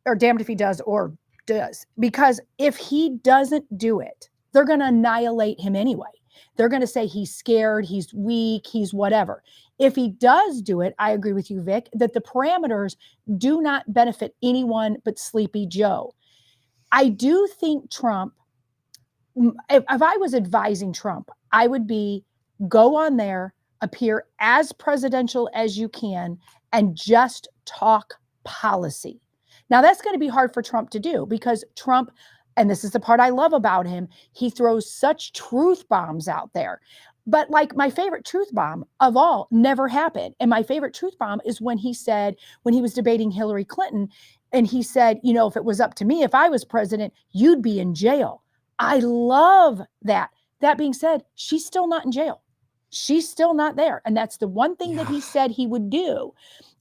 Or damned if he does or does. Because if he doesn't do it, they're going to annihilate him anyway. They're going to say he's scared, he's weak, he's whatever. If he does do it, I agree with you, Vic, that the parameters do not benefit anyone but Sleepy Joe. I do think Trump, if I was advising Trump, I would be, go on there, appear as presidential as you can, and just talk policy. Now, that's going to be hard for Trump to do because Trump, and this is the part I love about him, he throws such truth bombs out there. But like my favorite truth bomb of all never happened. And my favorite truth bomb is when he said, when he was debating Hillary Clinton, and he said, you know, if it was up to me, if I was president, you'd be in jail. I love that. That being said, she's still not in jail. She's still not there. And that's the one thing that he said he would do.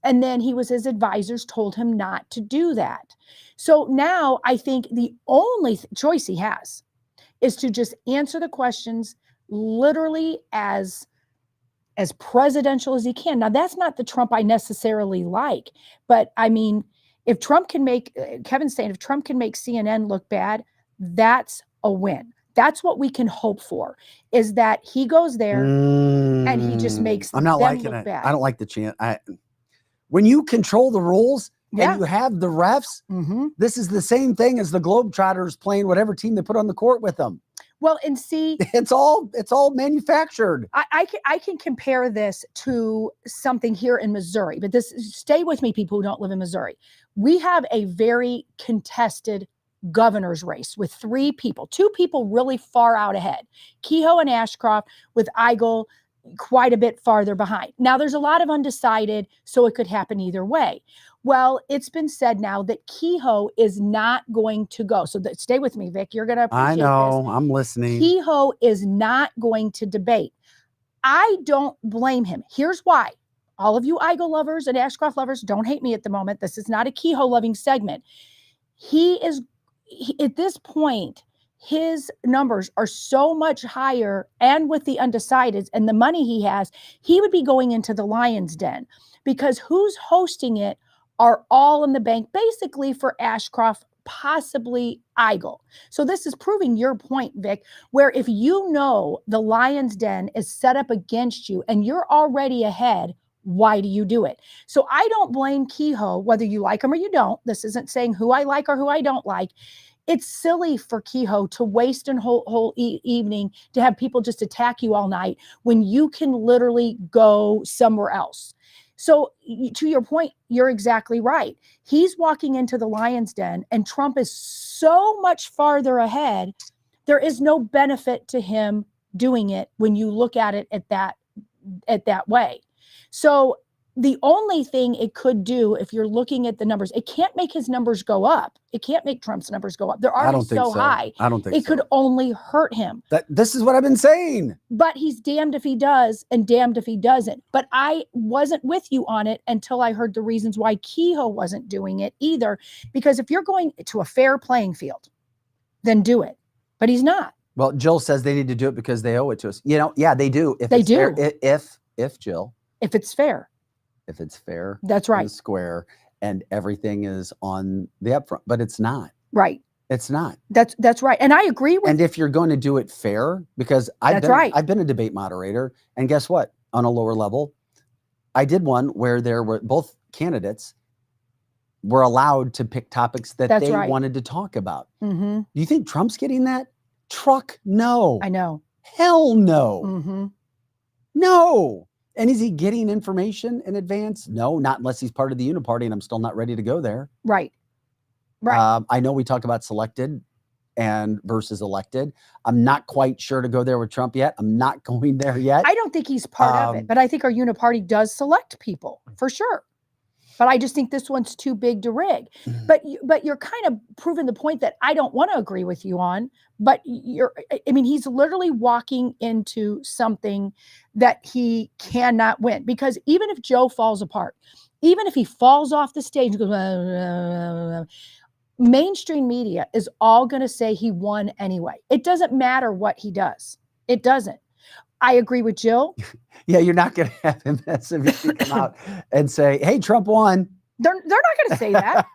And then his advisors told him not to do that. So now I think the only choice he has is to just answer the questions, literally as presidential as he can. Now, that's not the Trump I necessarily like, but I mean, if Trump can make, Kevin's saying, if Trump can make CNN look bad, that's a win. That's what we can hope for, is that he goes there and he just makes I'm not them liking look it. bad. I don't like the chant. When you control the rules Yeah. and you have the refs, Mm-hmm. this is the same thing as the Globetrotters playing whatever team they put on the court with them. Well, and see, It's all manufactured. I can compare this to something here in Missouri, but stay with me, people who don't live in Missouri. We have a very contested governor's race with 3 people, 2 people really far out ahead, Kehoe and Ashcroft, with Eigel quite a bit farther behind. Now, there's a lot of undecided, so it could happen either way. Well, it's been said now that Kehoe is not going to go. So stay with me, Vic. You're going to appreciate this. I know. I'm listening. Kehoe is not going to debate. I don't blame him. Here's why. All of you Eigel lovers and Ashcroft lovers, don't hate me at the moment. This is not a Kehoe loving segment. At this point, his numbers are so much higher, and with the undecideds and the money he has, he would be going into the lion's den, because who's hosting it are all in the bank, basically, for Ashcroft, possibly Eigel. So this is proving your point, Vic, where if you know the lion's den is set up against you and you're already ahead, why do you do it? So I don't blame Kehoe, whether you like him or you don't. This isn't saying who I like or who I don't like. It's silly for Kehoe to waste a whole evening to have people just attack you all night when you can literally go somewhere else. So to your point, you're exactly right. He's walking into the lion's den and Trump is so much farther ahead. There is no benefit to him doing it when you look at it at that way. So the only thing it could do, if you're looking at the numbers, it can't make his numbers go up. It can't make Trump's numbers go up. They're I already don't think so high. I don't think it could only hurt him. This is what I've been saying. But he's damned if he does and damned if he doesn't. But I wasn't with you on it until I heard the reasons why Kehoe wasn't doing it either. Because if you're going to a fair playing field, then do it. But he's not. Well, Jill says they need to do it because they owe it to us. You know, yeah, they do. If They it's fair, do. if Jill, If it's fair. if it's fair, That's right. and square, and everything is on the upfront, but it's not. Right. It's not. That's right. And I agree with. And if you're going to do it fair, because I've been a debate moderator, and guess what? On a lower level, I did one where there were both candidates were allowed to pick topics that they wanted to talk about. Mm-hmm. Do you think Trump's getting that? Truck, no. I know. Hell no. Mm-hmm. No. And is he getting information in advance? No, not unless he's part of the Uniparty, and I'm still not ready to go there. Right. Right. I know we talked about selected and versus elected. I'm not quite sure to go there with Trump yet. I'm not going there yet. I don't think he's part of it, but I think our Uniparty does select people for sure. But I just think this one's too big to rig. But you're kind of proving the point that I don't want to agree with you on. But he's literally walking into something that he cannot win, because even if Joe falls apart, even if he falls off the stage and goes, blah, blah, blah, mainstream media is all going to say he won anyway. It doesn't matter what he does. It doesn't. I agree with Jill. Yeah, you're not going to have MSNBC come out and say, "Hey, Trump won." They're not going to say that.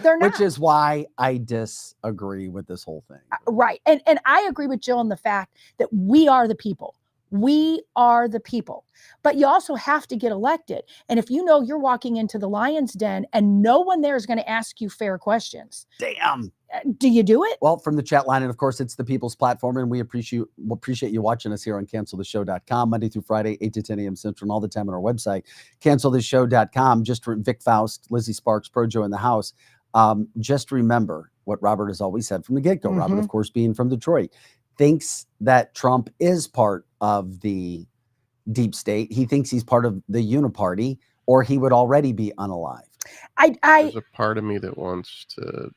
They're not. Which is why I disagree with this whole thing. Right. And I agree with Jill in the fact that we are the people. We are the people. But you also have to get elected. And if you know you're walking into the lion's den and no one there is going to ask you fair questions. Damn. Do you do it? Well, from the chat line, and of course, it's the People's Platform, and we appreciate you watching us here on canceltheshow.com, Monday through Friday, 8 to 10 a.m. Central, and all the time on our website, canceltheshow.com. Just for Vic Faust, Lizzie Sparks, Projo in the house. Just remember what Robert has always said from the get-go. Mm-hmm. Robert, of course, being from Detroit, thinks that Trump is part of the deep state. He thinks he's part of the Uniparty, or he would already be unalived. There's a part of me that wants to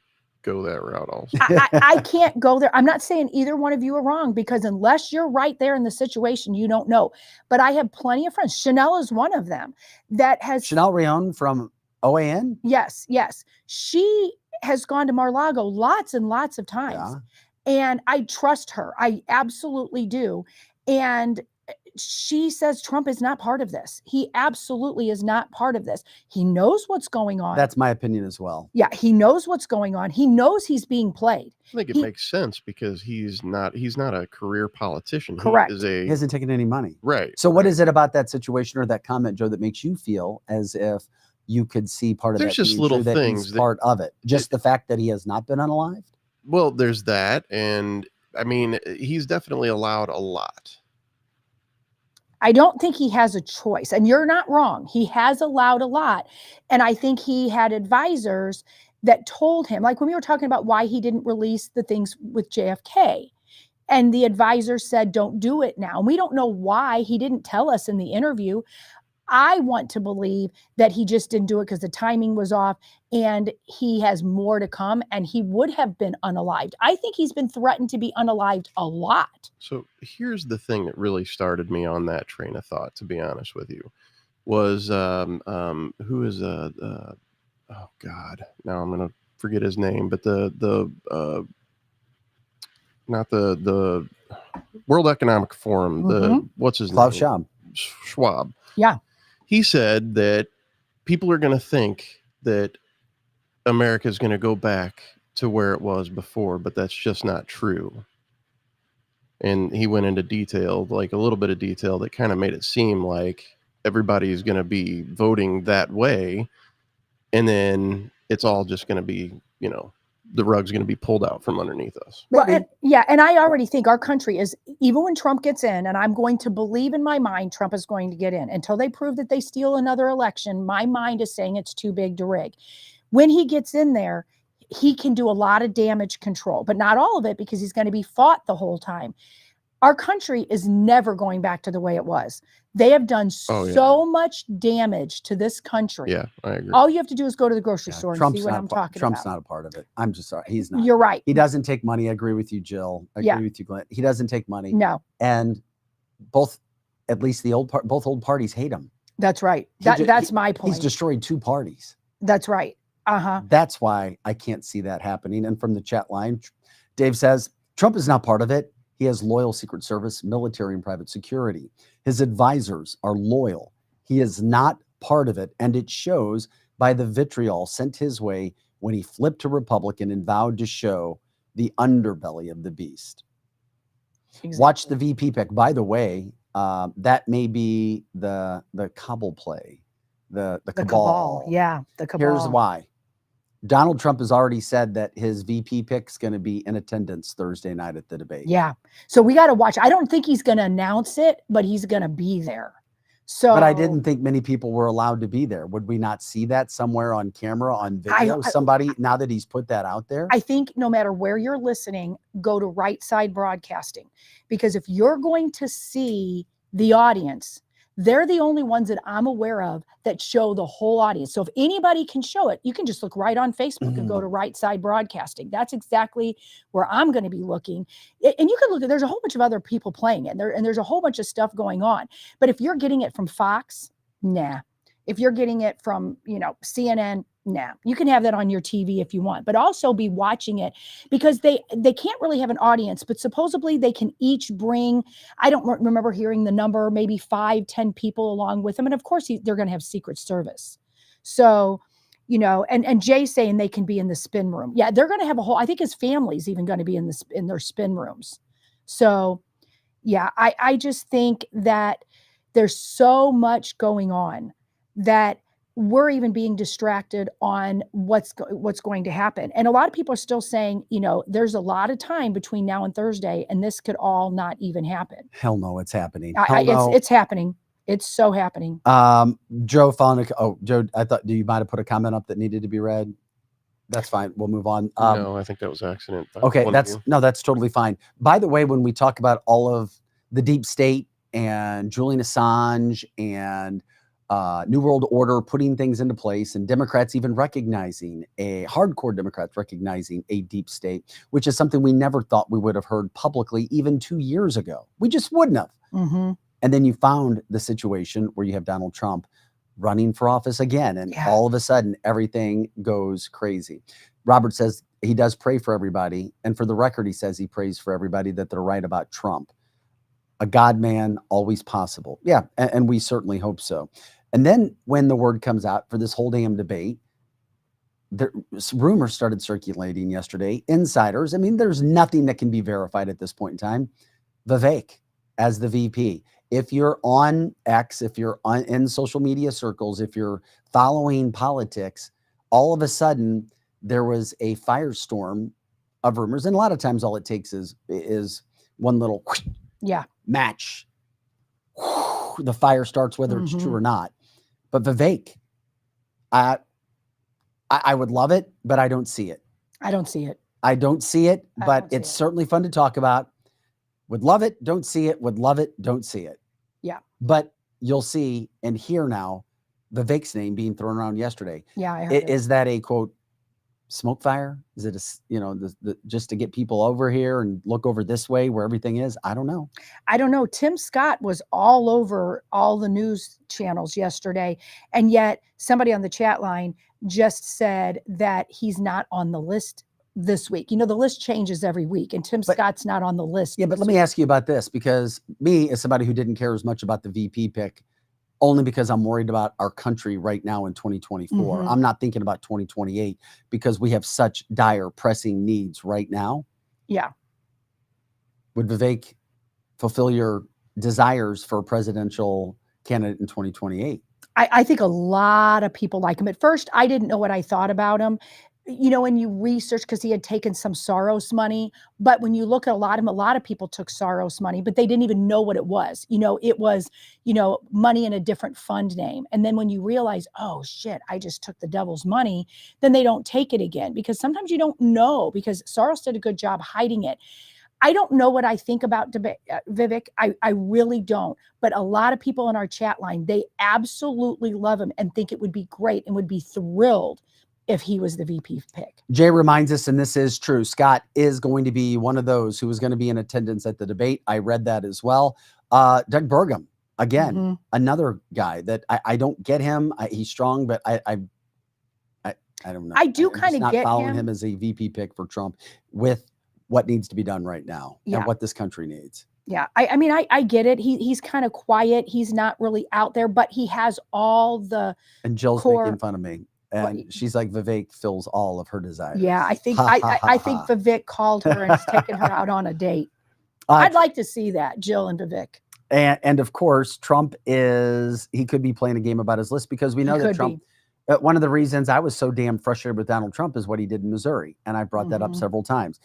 go that route also. I can't go there. I'm not saying either one of you are wrong, because unless you're right there in the situation, you don't know. But I have plenty of friends. Chanel is one of them that has. Chanel Rion from OAN? Yes. She has gone to Mar-a-Lago lots and lots of times. Yeah. And I trust her. I absolutely do. And she says Trump is not part of this. He absolutely is not part of this. He knows what's going on. That's my opinion as well. Yeah, he knows what's going on. He knows he's being played. I think it makes sense because he's not a career politician. Correct. He hasn't taken any money. Right. So what is it about that situation or that comment, Joe, that makes you feel as if you could see part of There's that just being little true, that things he's that- part of it? Just the fact that he has not been unalived? Well, there's that. And I mean, he's definitely allowed a lot. I don't think he has a choice. And you're not wrong. He has allowed a lot. And I think he had advisors that told him, like when we were talking about why he didn't release the things with JFK. And the advisor said, don't do it now. And we don't know why. He didn't tell us in the interview. I want to believe that he just didn't do it because the timing was off and he has more to come and he would have been unalived. I think he's been threatened to be unalived a lot. So here's the thing that really started me on that train of thought, to be honest with you, was who is oh God, now I'm gonna forget his name, but the not the World Economic Forum, the what's his Klaus name? Schwab. Yeah. He said that people are going to think that America is going to go back to where it was before, but that's just not true. And he went into detail, like a little bit of detail that kind of made it seem like everybody's going to be voting that way. And then it's all just going to be, the rug's going to be pulled out from underneath us. Well, and I already think our country is, even when Trump gets in, and I'm going to believe in my mind Trump is going to get in until they prove that they steal another election. My mind is saying it's too big to rig. When he gets in there, he can do a lot of damage control, but not all of it because he's going to be fought the whole time. Our country is never going back to the way it was. They have done so much damage to this country. Yeah, I agree. All you have to do is go to the grocery store and see what I'm talking Trump's about. not a part of it. I'm just sorry. He's not. You're right. He doesn't take money. I agree with you, Jill. I agree with you, Glenn. He doesn't take money. No. And at least both old parties hate him. That's right. That's my point. He's destroyed two parties. That's right. Uh-huh. That's why I can't see that happening. And from the chat line, Dave says, Trump is not part of it. He has loyal Secret Service, military, and private security. His advisors are loyal. He is not part of it, and it shows by the vitriol sent his way when he flipped to Republican and vowed to show the underbelly of the beast. Exactly. Watch the VP pick. By the way, that may be the Kabul play, the cabal. Yeah, the cabal. Here's why. Donald Trump has already said that his VP pick is going to be in attendance Thursday night at the debate. Yeah. So we got to watch. I don't think he's going to announce it, but he's going to be there. So, but I didn't think many people were allowed to be there. Would we not see that somewhere on camera, on video? Now that he's put that out there? I think no matter where you're listening, go to Right Side Broadcasting, because if you're going to see the audience, they're the only ones that I'm aware of that show the whole audience. So if anybody can show it, you can just look right on Facebook and go to Right Side Broadcasting. That's exactly where I'm going to be looking. And you can look at, there's a whole bunch of other people playing it, and there's a whole bunch of stuff going on. But if you're getting it from Fox, nah. If you're getting it from, CNN, nah. You can have that on your TV if you want, but also be watching it, because they can't really have an audience, but supposedly they can each bring, I don't remember hearing the number, maybe 5-10 people along with them. And of course they're going to have Secret Service. So, and Jay's saying they can be in the spin room. Yeah, they're going to have I think his family's even going to be in their spin rooms. So yeah, I just think that there's so much going on that we're even being distracted on what's going to happen. And a lot of people are still saying, there's a lot of time between now and Thursday, and this could all not even happen. Hell no, it's happening. It's happening. It's so happening. Joe found Joe, I thought, you might have put a comment up that needed to be read. That's fine. We'll move on. No, I think that was accident. Okay, that's totally fine. By the way, when we talk about all of the deep state and Julian Assange and New World Order putting things into place, and Democrats even hardcore Democrats recognizing a deep state, which is something we never thought we would have heard publicly even 2 years ago. We just wouldn't have. Mm-hmm. And then you found the situation where you have Donald Trump running for office again, and all of a sudden everything goes crazy. Robert says he does pray for everybody, and for the record, he says he prays for everybody that they're right about Trump. a God man, always possible. Yeah, and we certainly hope so. And then when the word comes out for this whole damn debate, rumors started circulating yesterday. Insiders, I mean, there's nothing that can be verified at this point in time. Vivek as the VP. If you're on X, if you're in social media circles, if you're following politics, all of a sudden there was a firestorm of rumors. And a lot of times all it takes is one little match. The fire starts, whether it's true or not. But Vivek, I would love it, but I don't see it. I don't see it. I don't see it, but it's certainly fun to talk about. Would love it, don't see it. Would love it, don't see it. Yeah. But you'll see and hear now Vivek's name being thrown around yesterday. Yeah, I heard it. Is that a quote smoke fire? Is it just to get people over here and look over this way where everything is? I don't know. Tim Scott was all over all the news channels yesterday, and yet somebody on the chat line just said that he's not on the list this week. The list changes every week, and Scott's not on the list. Yeah, but let me ask you about this, because me, as somebody who didn't care as much about the VP pick, only because I'm worried about our country right now in 2024. I'm not thinking about 2028 because we have such dire, pressing needs right now. Yeah. Would Vivek fulfill your desires for a presidential candidate in 2028? I think a lot of people like him. At first, I didn't know what I thought about him. When you research, because he had taken some Soros money, but when you look at a lot of people took Soros money, but they didn't even know what it was. It was, money in a different fund name. And then when you realize, oh shit, I just took the devil's money, then they don't take it again, because sometimes you don't know, because Soros did a good job hiding it. I don't know what I think about Vivek. I really don't. But a lot of people in our chat line, they absolutely love him and think it would be great and would be thrilled if he was the VP pick. Jay reminds us, and this is true, Scott is going to be one of those who is going to be in attendance at the debate. I read that as well. Doug Burgum, again, another guy that I don't get him. He's strong, but I don't know. I do kind of get following him as a VP pick for Trump with what needs to be done right now and what this country needs. Yeah, I get it. He's kind of quiet. He's not really out there, but he has all the. And Jill's making fun of me. And she's like, Vivek fills all of her desires. Yeah, I think I think Vivek called her and has taken her out on a date. I'd like to see that, Jill and Vivek. And of course, Trump he could be playing a game about his list, because we know that Trump, one of the reasons I was so damn frustrated with Donald Trump is what he did in Missouri. And I brought that up several times.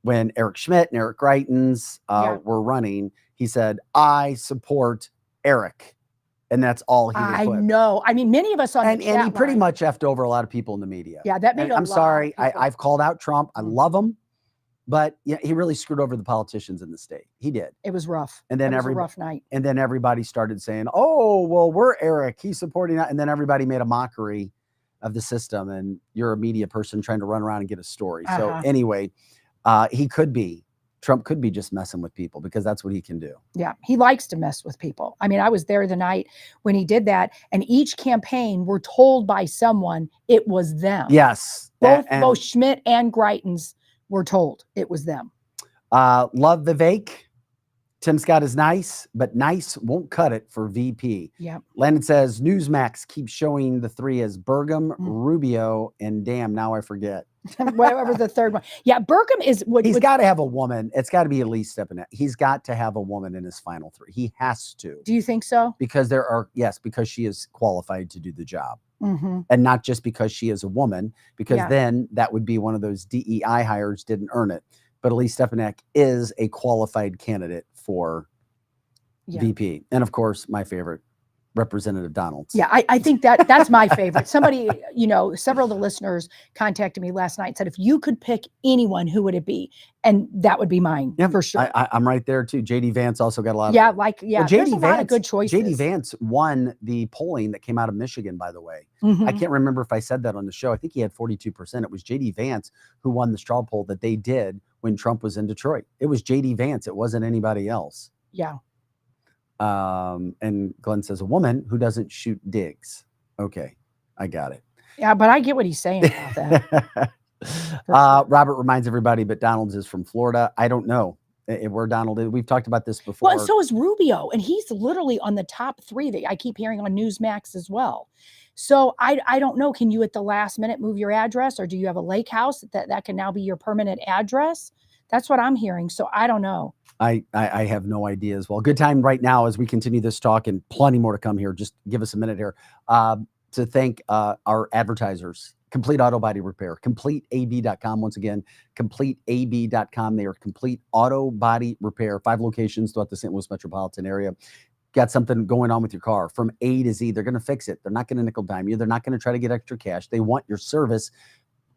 When Eric Schmidt and Eric Greitens were running, he said, I support Eric. And that's all he would put. I know. I mean, many of us on and he pretty much effed over a lot of people in the media. Yeah, that made I'm sorry. I've called out Trump. I love him. But yeah, he really screwed over the politicians in the state. He did. It was rough. And then it was a rough night. And then everybody started saying, oh, well, we're Eric. He's supporting that. And then everybody made a mockery of the system. And you're a media person trying to run around and get a story. So anyway, Trump could be just messing with people, because that's what he can do. Yeah, he likes to mess with people. I mean, I was there the night when he did that, and each campaign were told by someone it was them. Yes. Both Schmidt and Greitens were told it was them. Love Vivek. Tim Scott is nice, but nice won't cut it for VP. Yeah. Landon says, Newsmax keeps showing the three as Burgum, Rubio, and damn, now I forget. Whatever the third one. Yeah, Burgum is he's got to have a woman. It's got to be at least stepping out. He's got to have a woman in his final three. He has to. Do you think so? Because because she is qualified to do the job. And not just because she is a woman, because then that would be one of those DEI hires didn't earn it. But Elise Stefanik is a qualified candidate for VP. And of course, my favorite, Representative Donalds. Yeah, I think that's my favorite. Somebody, several of the listeners contacted me last night and said, if you could pick anyone, who would it be? And that would be mine, for sure. I'm right there too. JD Vance also got a lot of well, there's a lot of good choices. JD Vance won the polling that came out of Michigan, by the way. I can't remember if I said that on the show. I think he had 42%. It was JD Vance who won the straw poll that they did when Trump was in Detroit. It was JD Vance. It wasn't anybody else. Yeah. And Glenn says, a woman who doesn't shoot digs. Okay, I got it. Yeah, but I get what he's saying about that. Robert reminds everybody, but Donalds is from Florida. I don't know. where Donald is. We've talked about this before. Well, and so is Rubio, and he's literally on the top 3 that I keep hearing on Newsmax as well. So I don't know. Can you at the last minute move your address, or do you have a lake house that can now be your permanent address? That's what I'm hearing. So I don't know. I have no idea as well. Good time right now as we continue this talk, and plenty more to come here. Just give us a minute here to thank our advertisers. Complete Auto Body Repair, CompleteAB.com. Once again, CompleteAB.com. They are complete auto body repair. 5 locations throughout the St. Louis metropolitan area. Got something going on with your car from A to Z. They're going to fix it. They're not going to nickel dime you. They're not going to try to get extra cash. They want your service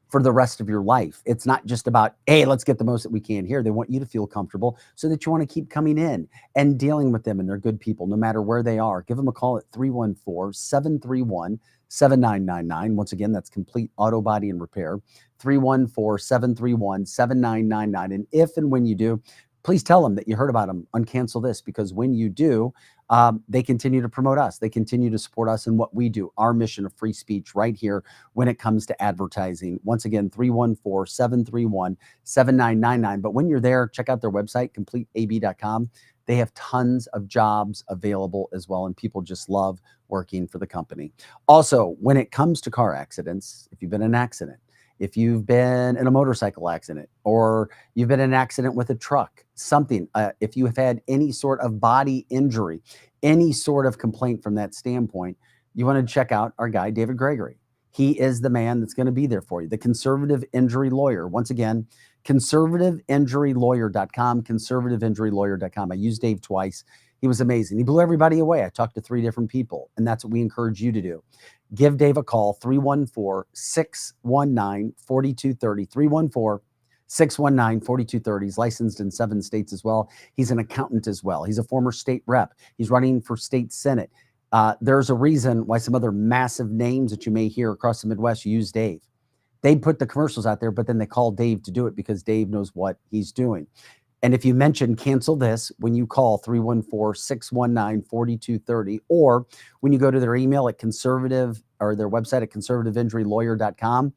for the rest of your life. It's not just about, hey, let's get the most that we can here. They want you to feel comfortable so that you want to keep coming in and dealing with them, and they're good people no matter where they are. Give them a call at 314-731-7999. Once again, that's Complete Auto Body and Repair, 314-731-7999. And if and when you do, please tell them that you heard about them on Cancel This, because when you do, they continue to promote us. They continue to support us in what we do, our mission of free speech right here when it comes to advertising. Once again, 314-731-7999. But when you're there, check out their website, CompleteAB.com. They have tons of jobs available as well, and people just love working for the company. Also, when it comes to car accidents, if you've been in an accident, if you've been in a motorcycle accident, or you've been in an accident with a truck, something, if you have had any sort of body injury, any sort of complaint from that standpoint, you want to check out our guy, David Gregory. He is the man that's going to be there for you, the conservative injury lawyer. Once again, conservativeinjurylawyer.com, conservativeinjurylawyer.com. I used Dave twice. He was amazing. He blew everybody away. I talked to 3 different people, and that's what we encourage you to do. Give Dave a call, 314-619-4230, 314-619-4230. He's licensed in 7 states as well. He's an accountant as well. He's a former state rep. He's running for state senate. There's a reason why some other massive names that you may hear across the Midwest use Dave. They put the commercials out there, but then they call Dave to do it because Dave knows what he's doing. And if you mention Cancel This when you call 314-619-4230, or when you go to their email at conservative, or their website at conservativeinjurylawyer.com,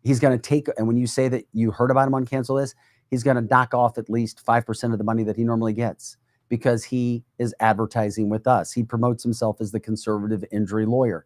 he's going to take, and when you say that you heard about him on Cancel This, he's going to knock off at least 5% of the money that he normally gets, because he is advertising with us. He promotes himself as the conservative injury lawyer.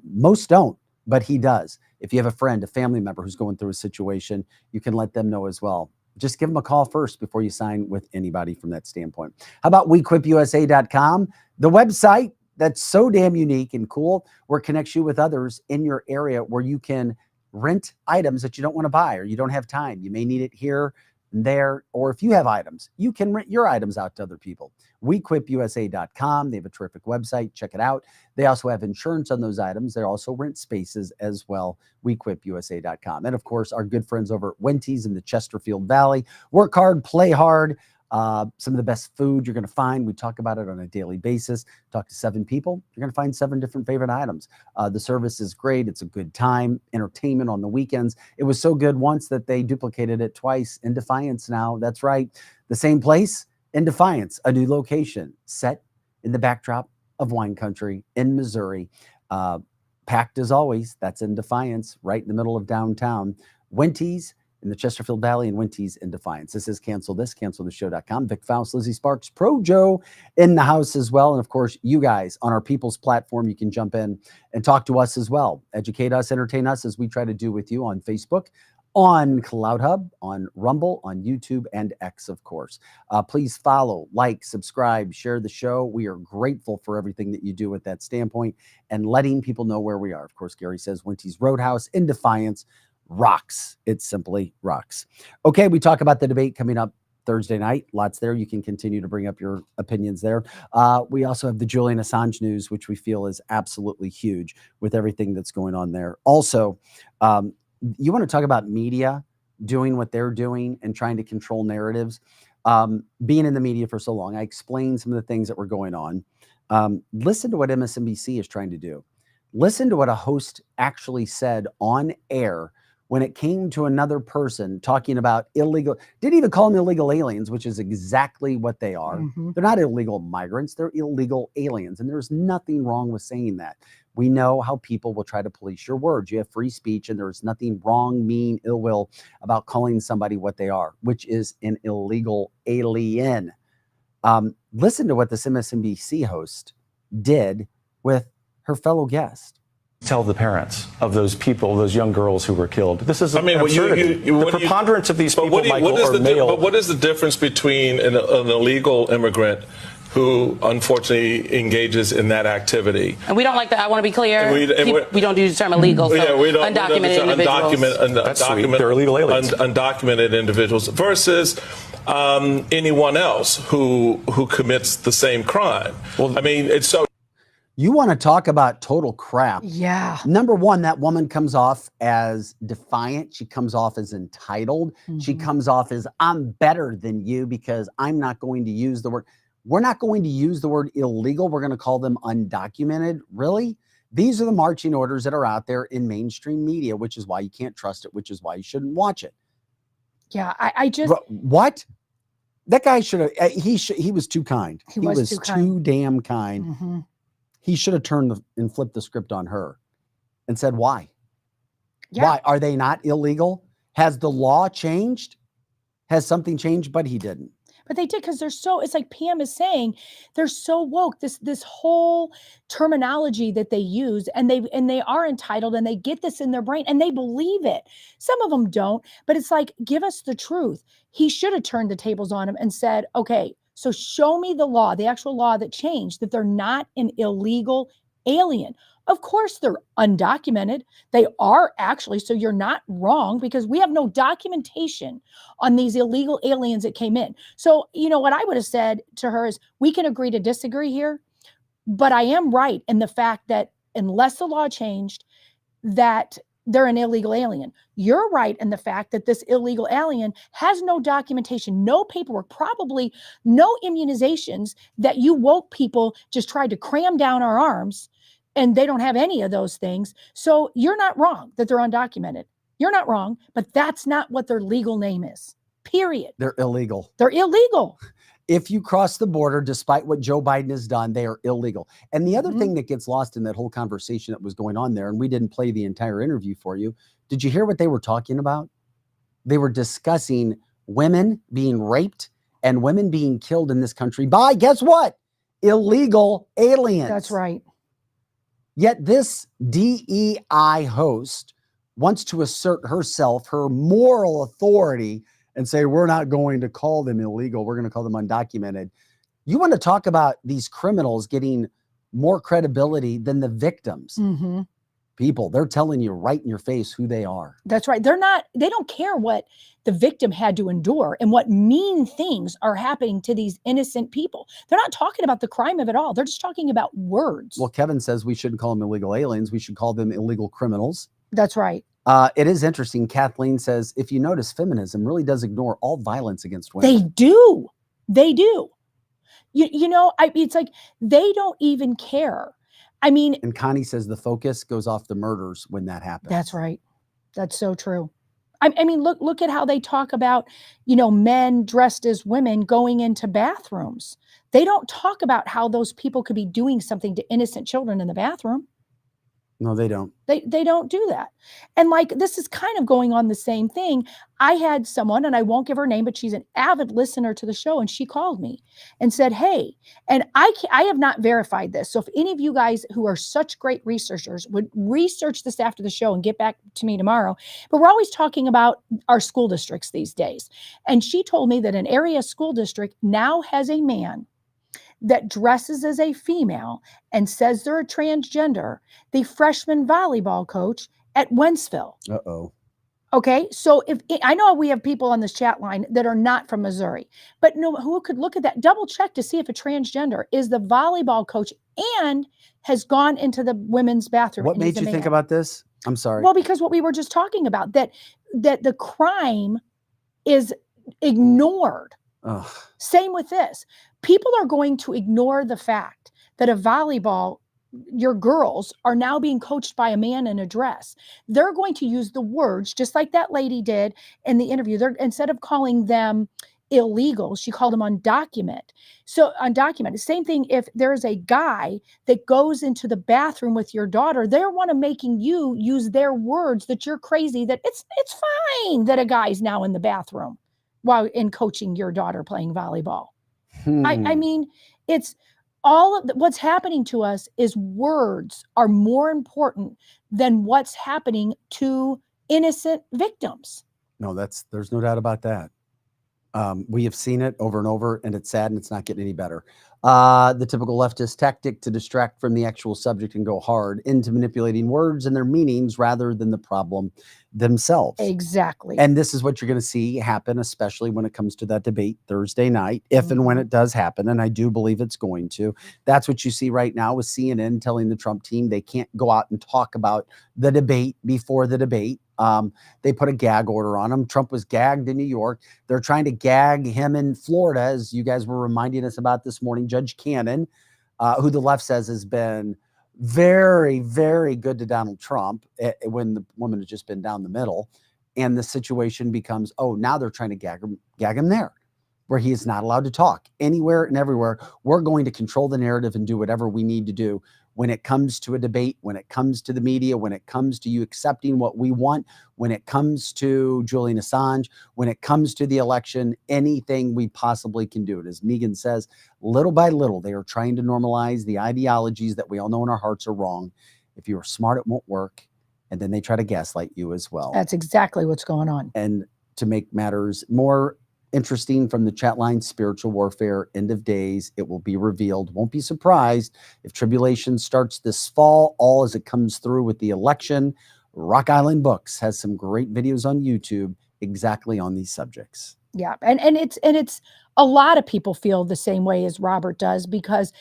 Most don't, but he does. If you have a friend, a family member who's going through a situation, you can let them know as well. Just give them a call first before you sign with anybody from that standpoint. How about WeQuipUSA.com, the website that's so damn unique and cool, where it connects you with others in your area, where you can rent items that you don't want to buy, or you don't have time. You may need it here and there, or if you have items, you can rent your items out to other people. WeQuipUSA.com. They have a terrific website. Check it out. They also have insurance on those items. They also rent spaces as well. WeQuipUSA.com. And of course, our good friends over at Wenty's in the Chesterfield Valley. Work hard, play hard. Some of the best food you're going to find. We talk about it on a daily basis. Talk to 7 people. You're going to find 7 different favorite items. The service is great. It's a good time. Entertainment on the weekends. It was so good once that they duplicated it twice in Defiance now. That's right. The same place in Defiance, a new location set in the backdrop of wine country in Missouri. Packed as always. That's in Defiance, right in the middle of downtown. Wenty's in the Chesterfield Valley, and Wenty's in Defiance. This is Cancel This, CancelThisShow.com. Vic Faust, Lizzie Sparks, Pro Joe in the house as well. And of course, you guys on our People's platform, you can jump in and talk to us as well. Educate us, entertain us, as we try to do with you on Facebook, on Cloud Hub, on Rumble, on YouTube, and X, of course. Please follow, like, subscribe, share the show. We are grateful for everything that you do with that standpoint and letting people know where we are. Of course, Gary says Wenty's Roadhouse in Defiance rocks. It simply rocks. Okay, we talk about the debate coming up Thursday night. Lots there. You can continue to bring up your opinions there. We also have the Julian Assange news, which we feel is absolutely huge with everything that's going on there. Also, you want to talk about media doing what they're doing and trying to control narratives. Being in the media for so long, I explained some of the things that were going on. Listen to what MSNBC is trying to do. Listen to what a host actually said on air when it came to another person talking about illegal, didn't even call them illegal aliens, which is exactly what they are. They're not illegal migrants, they're illegal aliens. And there's nothing wrong with saying that. We know how people will try to police your words. You have free speech, and there's nothing wrong, mean, ill will about calling somebody what they are, which is an illegal alien. Listen to what this MSNBC host did with her fellow guest. Tell the parents of those people, those young girls who were killed. This is absurdity. The preponderance of these people, Michael, are male. But what is the difference between an illegal immigrant who unfortunately engages in that activity? And we don't like that. I want to be clear. We don't use the term illegal. So yeah, we don't. Undocumented individuals. That's sweet. They're illegal aliens. Undocumented individuals versus anyone else who commits the same crime. Well, I mean, it's so. You want to talk about total crap. Yeah. Number one, that woman comes off as defiant. She comes off as entitled. She comes off as, I'm better than you because I'm not going to use the word. We're not going to use the word illegal. We're going to call them undocumented. Really? These are the marching orders that are out there in mainstream media, which is why you can't trust it, which is why you shouldn't watch it. Yeah, I just. What? That guy should have, he was too kind. He was too damn kind. He should have turned and flipped the script on her and said, why? Yeah. Why? Are they not illegal? Has the law changed? Has something changed? But he didn't. But they did, because they're so, it's like Pam is saying, they're so woke. This whole terminology that they use, and they are entitled, and they get this in their brain and they believe it. Some of them don't, but it's like, give us the truth. He should have turned the tables on him and said, okay, so show me the law, the actual law that changed, that they're not an illegal alien. Of course, they're undocumented. They are actually, so you're not wrong, because we have no documentation on these illegal aliens that came in. So, you know, what I would have said to her is, we can agree to disagree here, but I am right in the fact that unless the law changed, that they're an illegal alien. You're right in the fact that this illegal alien has no documentation, no paperwork, probably no immunizations, that you woke people just tried to cram down our arms, and they don't have any of those things. So you're not wrong that they're undocumented. You're not wrong, but that's not what their legal name is, period. They're illegal. They're illegal. If you cross the border, despite what Joe Biden has done, they are illegal. And the other thing that gets lost in that whole conversation that was going on there, and we didn't play the entire interview for you, did you hear what they were talking about? They were discussing women being raped and women being killed in this country by, guess what? Illegal aliens. That's right. Yet this DEI host wants to assert herself, her moral authority, and say, we're not going to call them illegal. We're going to call them undocumented. You want to talk about these criminals getting more credibility than the victims. People, they're telling you right in your face who they are. That's right. They don't care what the victim had to endure and what mean things are happening to these innocent people. They're not talking about the crime of it all. They're just talking about words. Well, Kevin says we shouldn't call them illegal aliens. We should call them illegal criminals. That's right. It is interesting. Kathleen says, if you notice, feminism really does ignore all violence against women. They do. They do. You know, it's like they don't even care. I mean, and Connie says the focus goes off the murders when that happens. That's right. That's so true. I mean, look at how they talk about, you know, men dressed as women going into bathrooms. They don't talk about how those people could be doing something to innocent children in the bathroom. No, they don't. They don't do that. And like, this is kind of going on the same thing. I had someone, and I won't give her name, but she's an avid listener to the show. And she called me and said, hey, and I have not verified this. So if any of you guys who are such great researchers would research this after the show and get back to me tomorrow, but we're always talking about our school districts these days. And she told me that an area school district now has a man that dresses as a female and says they're a transgender, the freshman volleyball coach at Wentzville. Uh-oh. Okay, so if I know we have people on this chat line that are not from Missouri, but no, who could look at that, double check to see if a transgender is the volleyball coach and has gone into the women's bathroom. What made you think about this? I'm sorry. Well, because what we were just talking about, that the crime is ignored. Ugh. Same with this. People are going to ignore the fact that a volleyball your girls are now being coached by a man in a dress. They're going to use the words just like that lady did in the interview. They're, instead of calling them illegal, she called them undocumented. So undocumented. Same thing if there's a guy that goes into the bathroom with your daughter, they're one of making you use their words that you're crazy, that it's fine that a guy's now in the bathroom while in coaching your daughter playing volleyball. I mean, it's all of what's happening to us is words are more important than what's happening to innocent victims. No, there's no doubt about that. We have seen it over and over, and it's sad, and it's not getting any better. The typical leftist tactic to distract from the actual subject and go hard into manipulating words and their meanings rather than the problem themselves. Exactly. And this is what you're going to see happen, especially when it comes to that debate Thursday night, if and when it does happen. And I do believe it's going to. That's what you see right now with CNN telling the Trump team they can't go out and talk about the debate before the debate. They put a gag order on him. Trump was gagged in New York. They're trying to gag him in Florida, as you guys were reminding us about this morning. Judge Cannon, who the left says has been very, very good to Donald Trump when the woman has just been down the middle. And the situation becomes, oh, now they're trying to gag him there, where he is not allowed to talk anywhere and everywhere. We're going to control the narrative and do whatever we need to do when it comes to a debate, when it comes to the media, when it comes to you accepting what we want, when it comes to Julian Assange, when it comes to the election, anything we possibly can do it. As Megan says, little by little, they are trying to normalize the ideologies that we all know in our hearts are wrong. If you are smart, it won't work. And then they try to gaslight you as well. That's exactly what's going on. And to make matters more interesting from the chat line, spiritual warfare, end of days, it will be revealed. Won't be surprised if tribulation starts this fall, all as it comes through with the election. Rock Island Books has some great videos on YouTube exactly on these subjects. Yeah. And it's a lot of people feel the same way as Robert does, because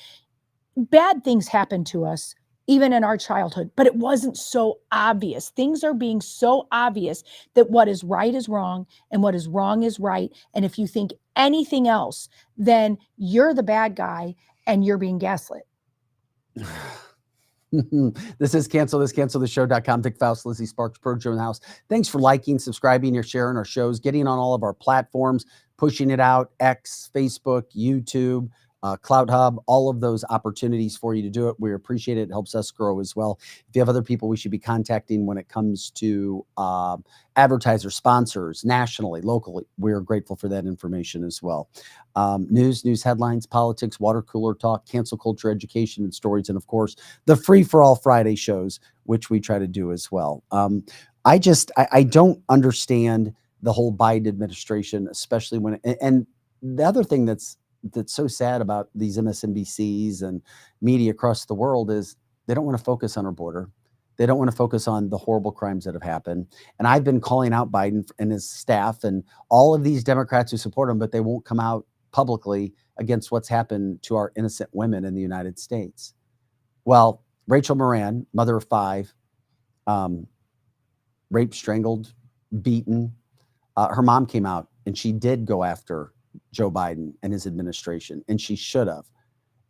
bad things happen to us even in our childhood, but it wasn't so obvious. Things are being so obvious that what is right is wrong and what is wrong is right. And if you think anything else, then you're the bad guy and you're being gaslit. This is cancelthisshow.com. Vic Faust, Lizzie Sparks, Projo in the house. Thanks for liking, subscribing, or sharing our shows, getting on all of our platforms, pushing it out, X, Facebook, YouTube, Cloud Hub, all of those opportunities for you to do it. We appreciate it. It helps us grow as well. If you have other people we should be contacting when it comes to advertisers, sponsors, nationally, locally, we're grateful for that information as well. News headlines, politics, water cooler talk, cancel culture, education, and stories, and of course, the Free for All Friday shows, which we try to do as well. I don't understand the whole Biden administration, especially when, and the other thing that's so sad about these MSNBCs and media across the world is they don't want to focus on our border. They don't want to focus on the horrible crimes that have happened. And I've been calling out Biden and his staff and all of these Democrats who support him, but they won't come out publicly against what's happened to our innocent women in the United States. Well, Rachel Moran, mother of 5, raped, strangled, beaten. Her mom came out and she did go after Joe Biden and his administration, and she should have.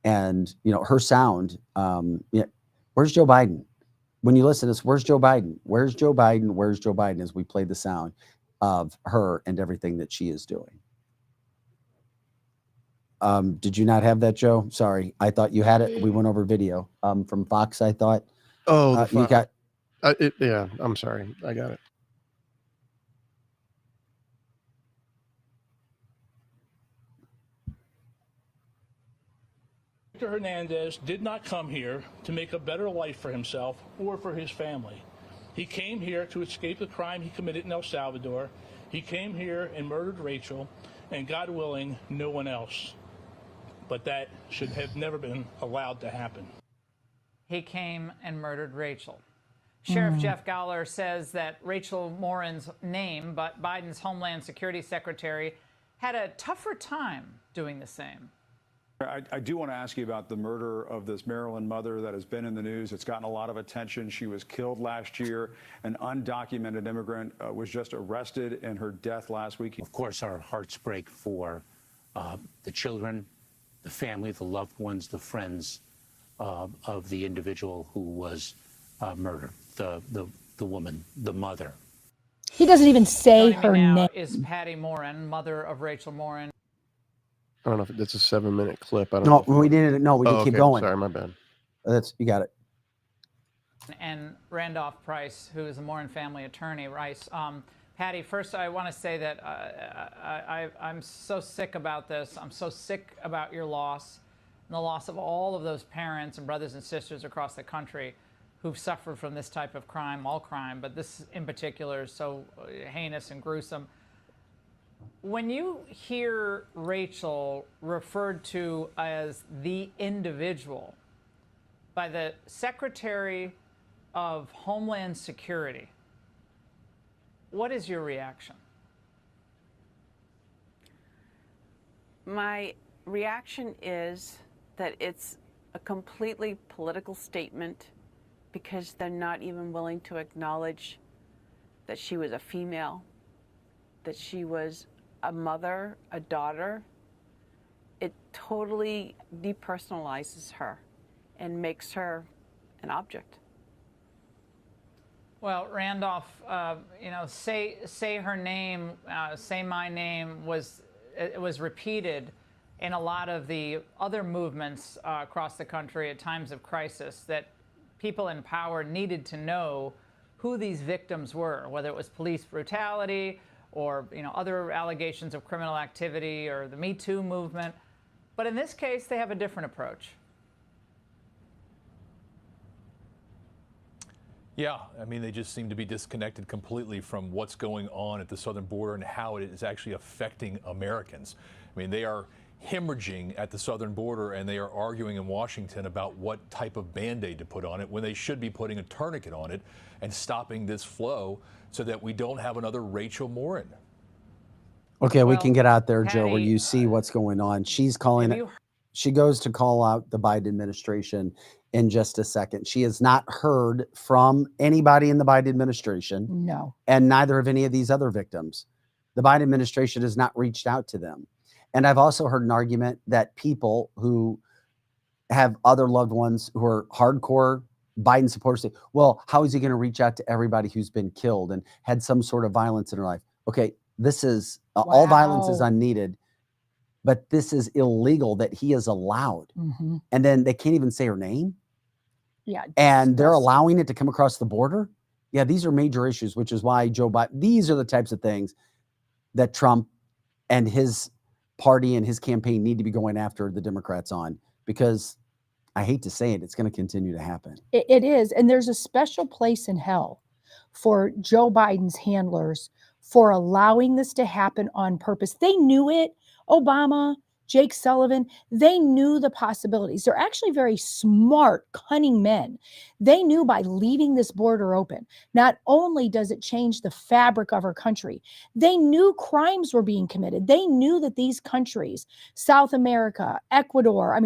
And, you know, her sound, where's Joe Biden? When you listen to this, where's Joe Biden? Where's Joe Biden? Where's Joe Biden? As we play the sound of her and everything that she is doing. Did you not have that, Joe? Sorry. I thought you had it. We went over video from Fox, I thought. Oh, you got it. Yeah, I'm sorry. I got it. Victor Hernandez did not come here to make a better life for himself or for his family. He came here to escape the crime he committed in El Salvador. He came here and murdered Rachel, and God willing, no one else. But that should have never been allowed to happen. He came and murdered Rachel. Sheriff Jeff Gowler says that Rachel Moran's name, but Biden's Homeland Security Secretary, had a tougher time doing the same. I do want to ask you about the murder of this Maryland mother that has been in the news. It's gotten a lot of attention. She was killed last year. An undocumented immigrant was just arrested in her death last week. Of course, our hearts break for the children, the family, the loved ones, the friends of the individual who was murdered, the woman, the mother. He doesn't even say Joining me her now name. is Patty Morin, mother of Rachel Morin. I don't know if that's a 7-minute clip. I don't No, know. we didn't. No, we didn't keep okay. going. Sorry, my bad. You got it. And Randolph Price, who is a Morin family attorney. Rice, Patty, first I want to say that I'm so sick about this. I'm so sick about your loss and the loss of all of those parents and brothers and sisters across the country who've suffered from this type of crime, all crime, but this in particular is so heinous and gruesome. When you hear Rachel referred to as the individual by the Secretary of Homeland Security, what is your reaction? My reaction is that it's a completely political statement because they're not even willing to acknowledge that she was a female, that she was a mother, a daughter. It totally depersonalizes her and makes her an object. Well, Randolph, say her name, say my name was repeated in a lot of the other movements across the country at times of crisis, that people in power needed to know who these victims were, whether it was police brutality or other allegations of criminal activity or the Me Too movement. But in this case, they have a different approach. Yeah, I mean, they just seem to be disconnected completely from what's going on at the southern border and how it is actually affecting Americans. I mean, they are hemorrhaging at the southern border, and they are arguing in Washington about what type of Band-Aid to put on it when they should be putting a tourniquet on it and stopping this flow so that we don't have another Rachel Morin. Okay, we can get out there, Joe, where you see what's going on. She's calling it. She goes to call out the Biden administration in just a second. She has not heard from anybody in the Biden administration. No. And neither have any of these other victims. The Biden administration has not reached out to them. And I've also heard an argument that people who have other loved ones who are hardcore Biden supporters say, well, how is he going to reach out to everybody who's been killed and had some sort of violence in their life? Okay, this is all violence is unneeded, but this is illegal that he is allowed. Mm-hmm. And then they can't even say her name. Yeah. And they're allowing it to come across the border. Yeah, these are major issues, which is why Joe Biden, these are the types of things that Trump and his party and his campaign need to be going after the Democrats on, because I hate to say it, it's going to continue to happen. It is. And there's a special place in hell for Joe Biden's handlers for allowing this to happen on purpose. They knew it. Obama, Jake Sullivan, they knew the possibilities. They're actually very smart, cunning men. They knew by leaving this border open, not only does it change the fabric of our country, they knew crimes were being committed. They knew that these countries, South America, Ecuador,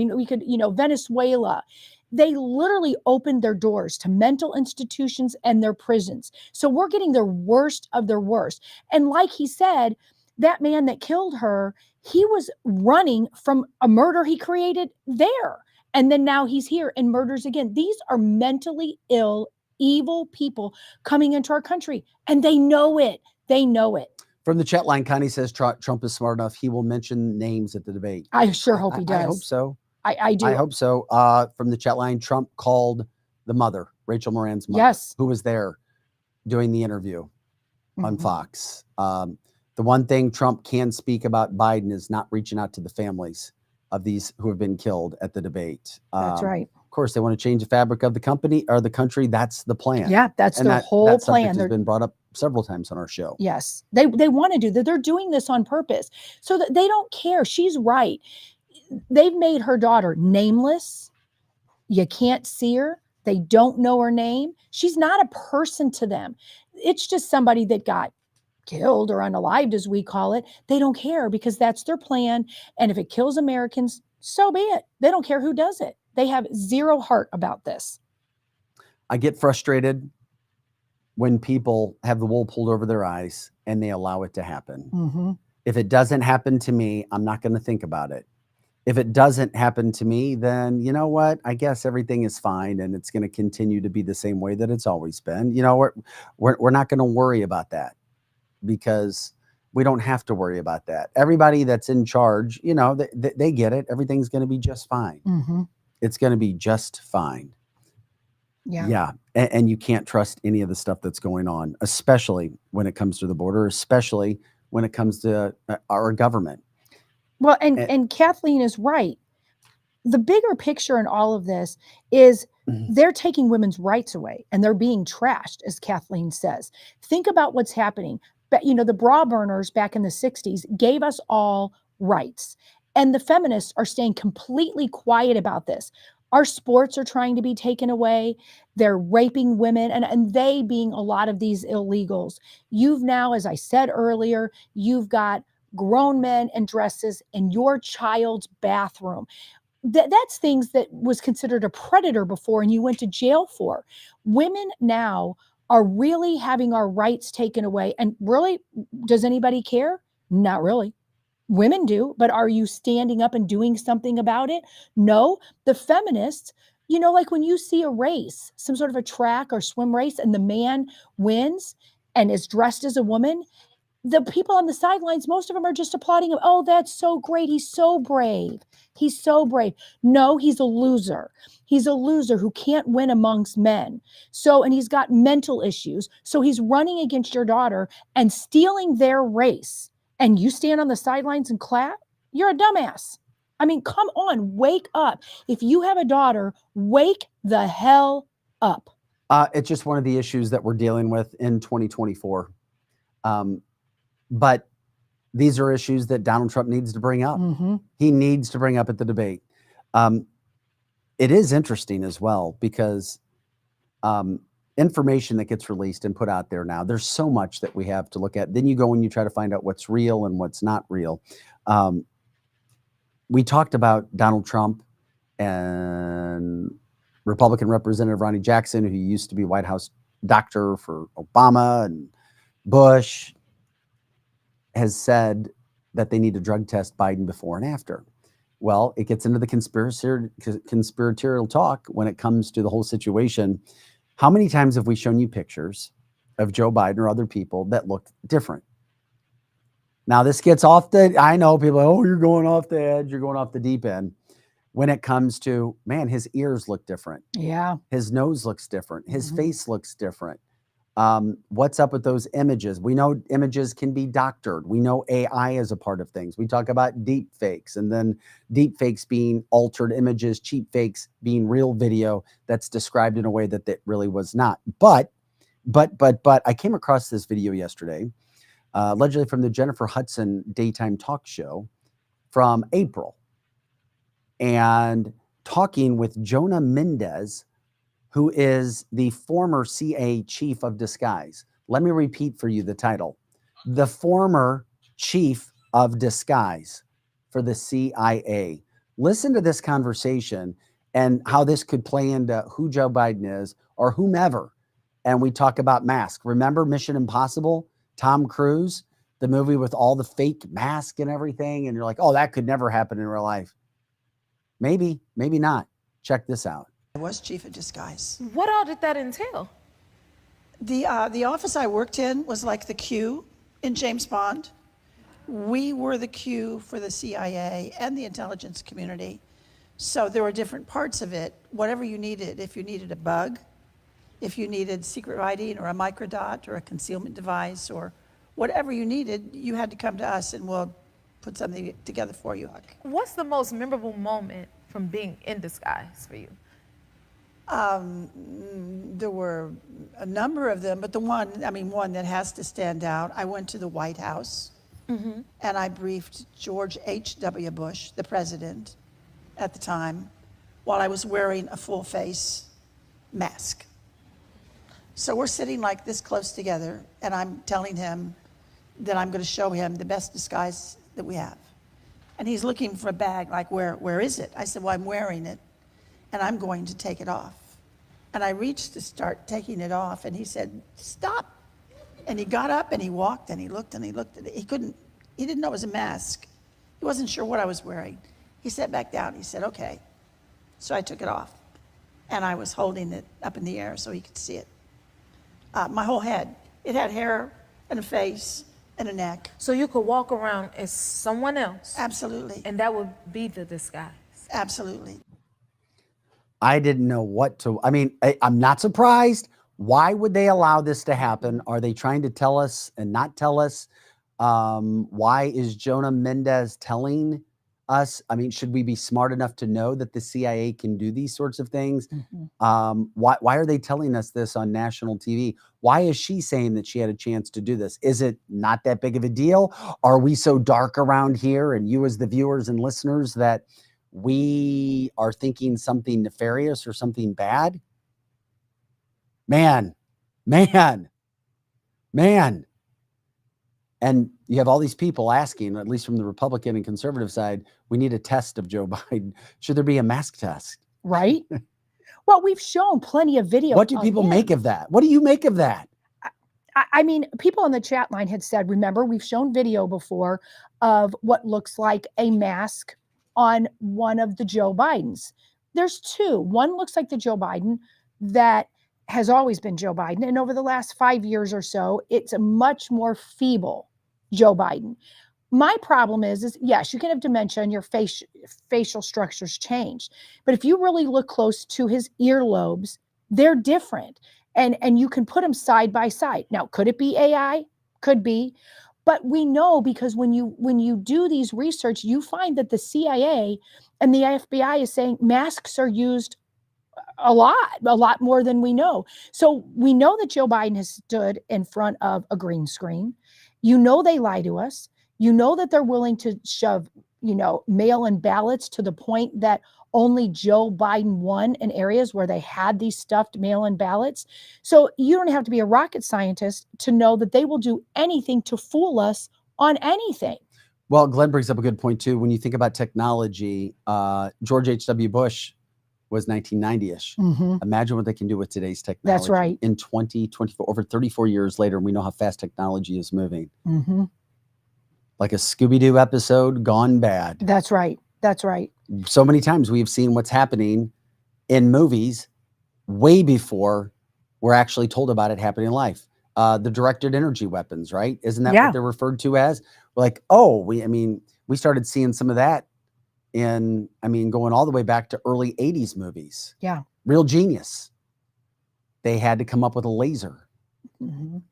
Venezuela, they literally opened their doors to mental institutions and their prisons. So we're getting their worst of their worst. And like he said, that man that killed her, he was running from a murder he created there. And then now he's here and murders again. These are mentally ill, evil people coming into our country. And they know it. They know it. From the chat line, Connie says Trump is smart enough. He will mention names at the debate. I sure hope he does. I hope so. I do. I hope so. From the chat line, Trump called the mother, Rachel Morin's mother, yes, who was there doing the interview on Fox. The one thing Trump can speak about Biden is not reaching out to the families of these who have been killed at the debate. That's right. Of course, they want to change the fabric of the company or the country. That's the plan. Yeah, that's their whole plan. Has been brought up several times on our show. Yes, they want to do that. They're doing this on purpose so that they don't care. She's right. They've made her daughter nameless. You can't see her. They don't know her name. She's not a person to them. It's just somebody that got killed or unalived, as we call it. They don't care because that's their plan. And if it kills Americans, so be it. They don't care who does it. They have zero heart about this. I get frustrated when people have the wool pulled over their eyes and they allow it to happen. Mm-hmm. If it doesn't happen to me, I'm not going to think about it. If it doesn't happen to me, then you know what? I guess everything is fine, and it's going to continue to be the same way that it's always been. You know, we're not going to worry about that because we don't have to worry about that. Everybody that's in charge, you know, they get it. Everything's going to be just fine. Mm-hmm. It's going to be just fine. Yeah. Yeah. And you can't trust any of the stuff that's going on, especially when it comes to the border, especially when it comes to our government. Well, and Kathleen is right. The bigger picture in all of this is they're taking women's rights away and they're being trashed, as Kathleen says. Think about what's happening. But, you know, the bra burners back in the 60s gave us all rights. And the feminists are staying completely quiet about this. Our sports are trying to be taken away. They're raping women and they being a lot of these illegals. You've now, as I said earlier, you've got grown men in dresses in your child's bathroom. That's things that was considered a predator before and you went to jail for. Women now are really having our rights taken away. And really, does anybody care? Not really. Women do, but are you standing up and doing something about it? No. The feminists, you know, like when you see a race, some sort of a track or swim race, and the man wins and is dressed as a woman, the people on the sidelines, most of them are just applauding him. Oh, that's so great. He's so brave. He's so brave. No, he's a loser. He's a loser who can't win amongst men. So, and he's got mental issues. So he's running against your daughter and stealing their race. And you stand on the sidelines and clap? You're a dumbass. I mean, come on, wake up. If you have a daughter, wake the hell up. It's just one of the issues that we're dealing with in 2024. But these are issues that Donald Trump needs to bring up. Mm-hmm. He needs to bring up at the debate. It is interesting as well because information that gets released and put out there now, there's so much that we have to look at. Then you go and you try to find out what's real and what's not real. We talked about Donald Trump and Republican Representative Ronnie Jackson, who used to be White House doctor for Obama and Bush, has said that they need to drug test Biden before and after. Well, it gets into the conspiratorial talk when it comes to the whole situation. How many times have we shown you pictures of Joe Biden or other people that look different? Now, this gets off I know people, oh, you're going off the edge, you're going off the deep end. When it comes to, man, his ears look different. Yeah. His nose looks different. His face looks different. What's up with those images? We know images can be doctored. We know AI is a part of things. We talk about deep fakes and then deep fakes being altered images, cheap fakes being real video that's described in a way that really was not. But I came across this video yesterday, allegedly from the Jennifer Hudson daytime talk show from April, and talking with Jonah Mendez, who is the former CIA chief of disguise. Let me repeat for you the title. The former chief of disguise for the CIA. Listen to this conversation and how this could play into who Joe Biden is or whomever. And we talk about masks. Remember Mission Impossible, Tom Cruise, the movie with all the fake mask and everything? And you're like, oh, that could never happen in real life. Maybe, maybe not. Check this out. I was chief of disguise. What all did that entail? The office I worked in was like the Q in James Bond. We were the Q for the CIA and the intelligence community. So there were different parts of it. Whatever you needed, if you needed a bug, if you needed secret writing or a microdot or a concealment device or whatever you needed, you had to come to us and we'll put something together for you. What's the most memorable moment from being in disguise for you? There were a number of them, but one that has to stand out. I went to the White House and I briefed George H.W. Bush, the president at the time, while I was wearing a full face mask. So we're sitting like this close together and I'm telling him that I'm going to show him the best disguise that we have. And he's looking for a bag, like, where is it? I said, well, I'm wearing it and I'm going to take it off. And I reached to start taking it off and he said, stop. And he got up and he walked and he looked at it. He didn't know it was a mask. He wasn't sure what I was wearing. He sat back down. He said, okay. So I took it off. And I was holding it up in the air so he could see it. My whole head. It had hair and a face and a neck. So you could walk around as someone else. Absolutely. And that would be the disguise. Absolutely. I didn't know what to, I mean, I'm not surprised. Why would they allow this to happen? Are they trying to tell us and not tell us? Why is Jonah Mendez telling us? I mean, should we be smart enough to know that the CIA can do these sorts of things? Why are they telling us this on national TV? Why is she saying that she had a chance to do this? Is it not that big of a deal? Are we so dark around here, and you as the viewers and listeners, that we are thinking something nefarious or something bad? Man. And you have all these people asking, at least from the Republican and conservative side, we need a test of Joe Biden. Should there be a mask test? Right? Well, we've shown plenty of videos. What do people make of that? What do you make of that? I mean, people on the chat line had said, remember, we've shown video before of what looks like a mask on one of the Joe Bidens. There's two. One looks like the Joe Biden that has always been Joe Biden. And over the last 5 years or so, it's a much more feeble Joe Biden. My problem is yes, you can have dementia and your facial structures change. But if you really look close to his earlobes, they're different. And you can put them side by side. Now, could it be AI? Could be. But we know, because when you do these research, you find that the CIA and the FBI is saying masks are used a lot more than we know. So we know that Joe Biden has stood in front of a green screen. You know, they lie to us. You know that they're willing to shove, mail-in ballots to the point that only Joe Biden won in areas where they had these stuffed mail-in ballots. So you don't have to be a rocket scientist to know that they will do anything to fool us on anything. Well, Glenn brings up a good point too. When you think about technology, George H.W. Bush was 1990-ish. Imagine what they can do with today's technology. That's right. In 2024, over 34 years later, we know how fast technology is moving. Like a Scooby-Doo episode gone bad. That's right. That's right. So many times we've seen what's happening in movies way before we're actually told about it happening in life. The directed energy weapons, right? Isn't that what they're referred to as? We're like, oh, we started seeing some of that going all the way back to early 80s movies. Yeah. Real Genius. They had to come up with a laser.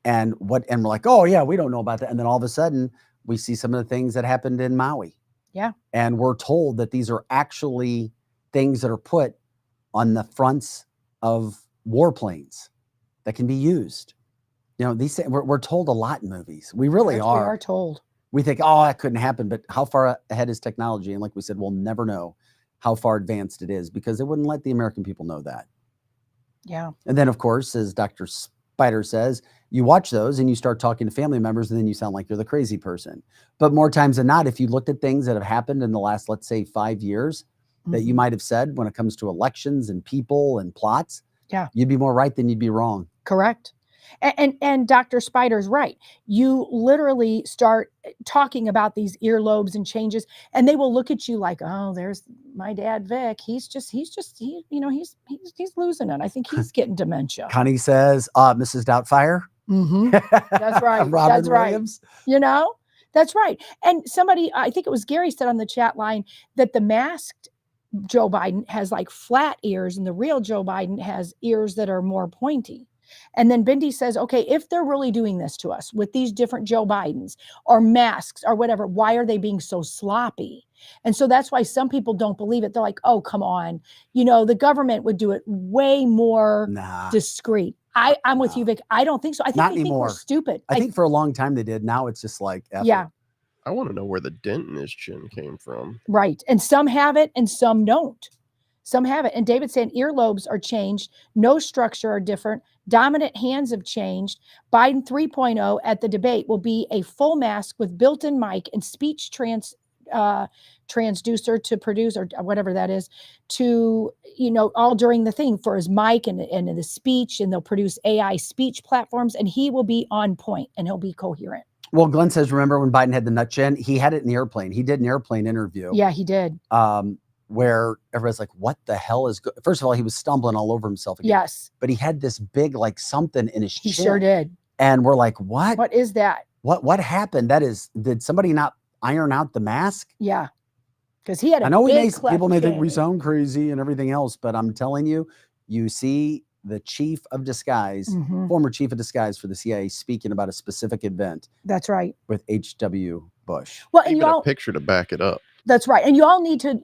And we're like, oh yeah, we don't know about that. And then all of a sudden we see some of the things that happened in Maui. Yeah. And we're told that these are actually things that are put on the fronts of warplanes that can be used. These we're told a lot in movies. We really are. We are told. We think, oh, that couldn't happen. But how far ahead is technology? And like we said, we'll never know how far advanced it is, because they wouldn't let the American people know that. Yeah. And then, of course, as Dr. Spider says, you watch those and you start talking to family members, and then you sound like you're the crazy person. But more times than not, if you looked at things that have happened in the last, let's say, 5 years that you might have said when it comes to elections and people and plots, you'd be more right than you'd be wrong. Correct. And Dr. Spider's right. You literally start talking about these earlobes and changes, and they will look at you like, oh, there's my dad, Vic. He's losing it. I think he's getting dementia. Connie says, Mrs. Doubtfire. That's right. Robin That's right. Williams. That's right. And somebody, I think it was Gary, said on the chat line that the masked Joe Biden has like flat ears, and the real Joe Biden has ears that are more pointy. And then Bindi says, okay, if they're really doing this to us with these different Joe Bidens or masks or whatever, why are they being so sloppy? And so that's why some people don't believe it. They're like, oh, come on. The government would do it way more discreet. I'm with you, Vic. I don't think so. I think they think we're stupid. I think for a long time they did. Now it's just like, yeah. I want to know where the dent in his chin came from. Right. And some have it and some don't. Some have it. And David's saying earlobes are changed. No structure are different. Dominant hands have changed. Biden 3.0 at the debate will be a full mask with built-in mic and speech transducer to produce, or whatever that is, to, all during the thing for his mic and the speech, and they'll produce AI speech platforms, and he will be on point and he'll be coherent. Well, Glenn says, remember when Biden had the nut chin? He had it in the airplane. He did an airplane interview. Yeah, he did. Where everybody's like, what the hell is first of all, he was stumbling all over himself again. Yes. But he had this big, like something in his chin. He sure did. And we're like, what? What is that? What happened? Did somebody not iron out the mask? Yeah. Because he had a I know big people may think we chin. sound crazy and everything else, but I'm telling you, you see the chief of disguise, former chief of disguise for the CIA, speaking about a specific event. That's right. With H.W. Bush. Well, and Even you all a picture to back it up. That's right. And you all need to,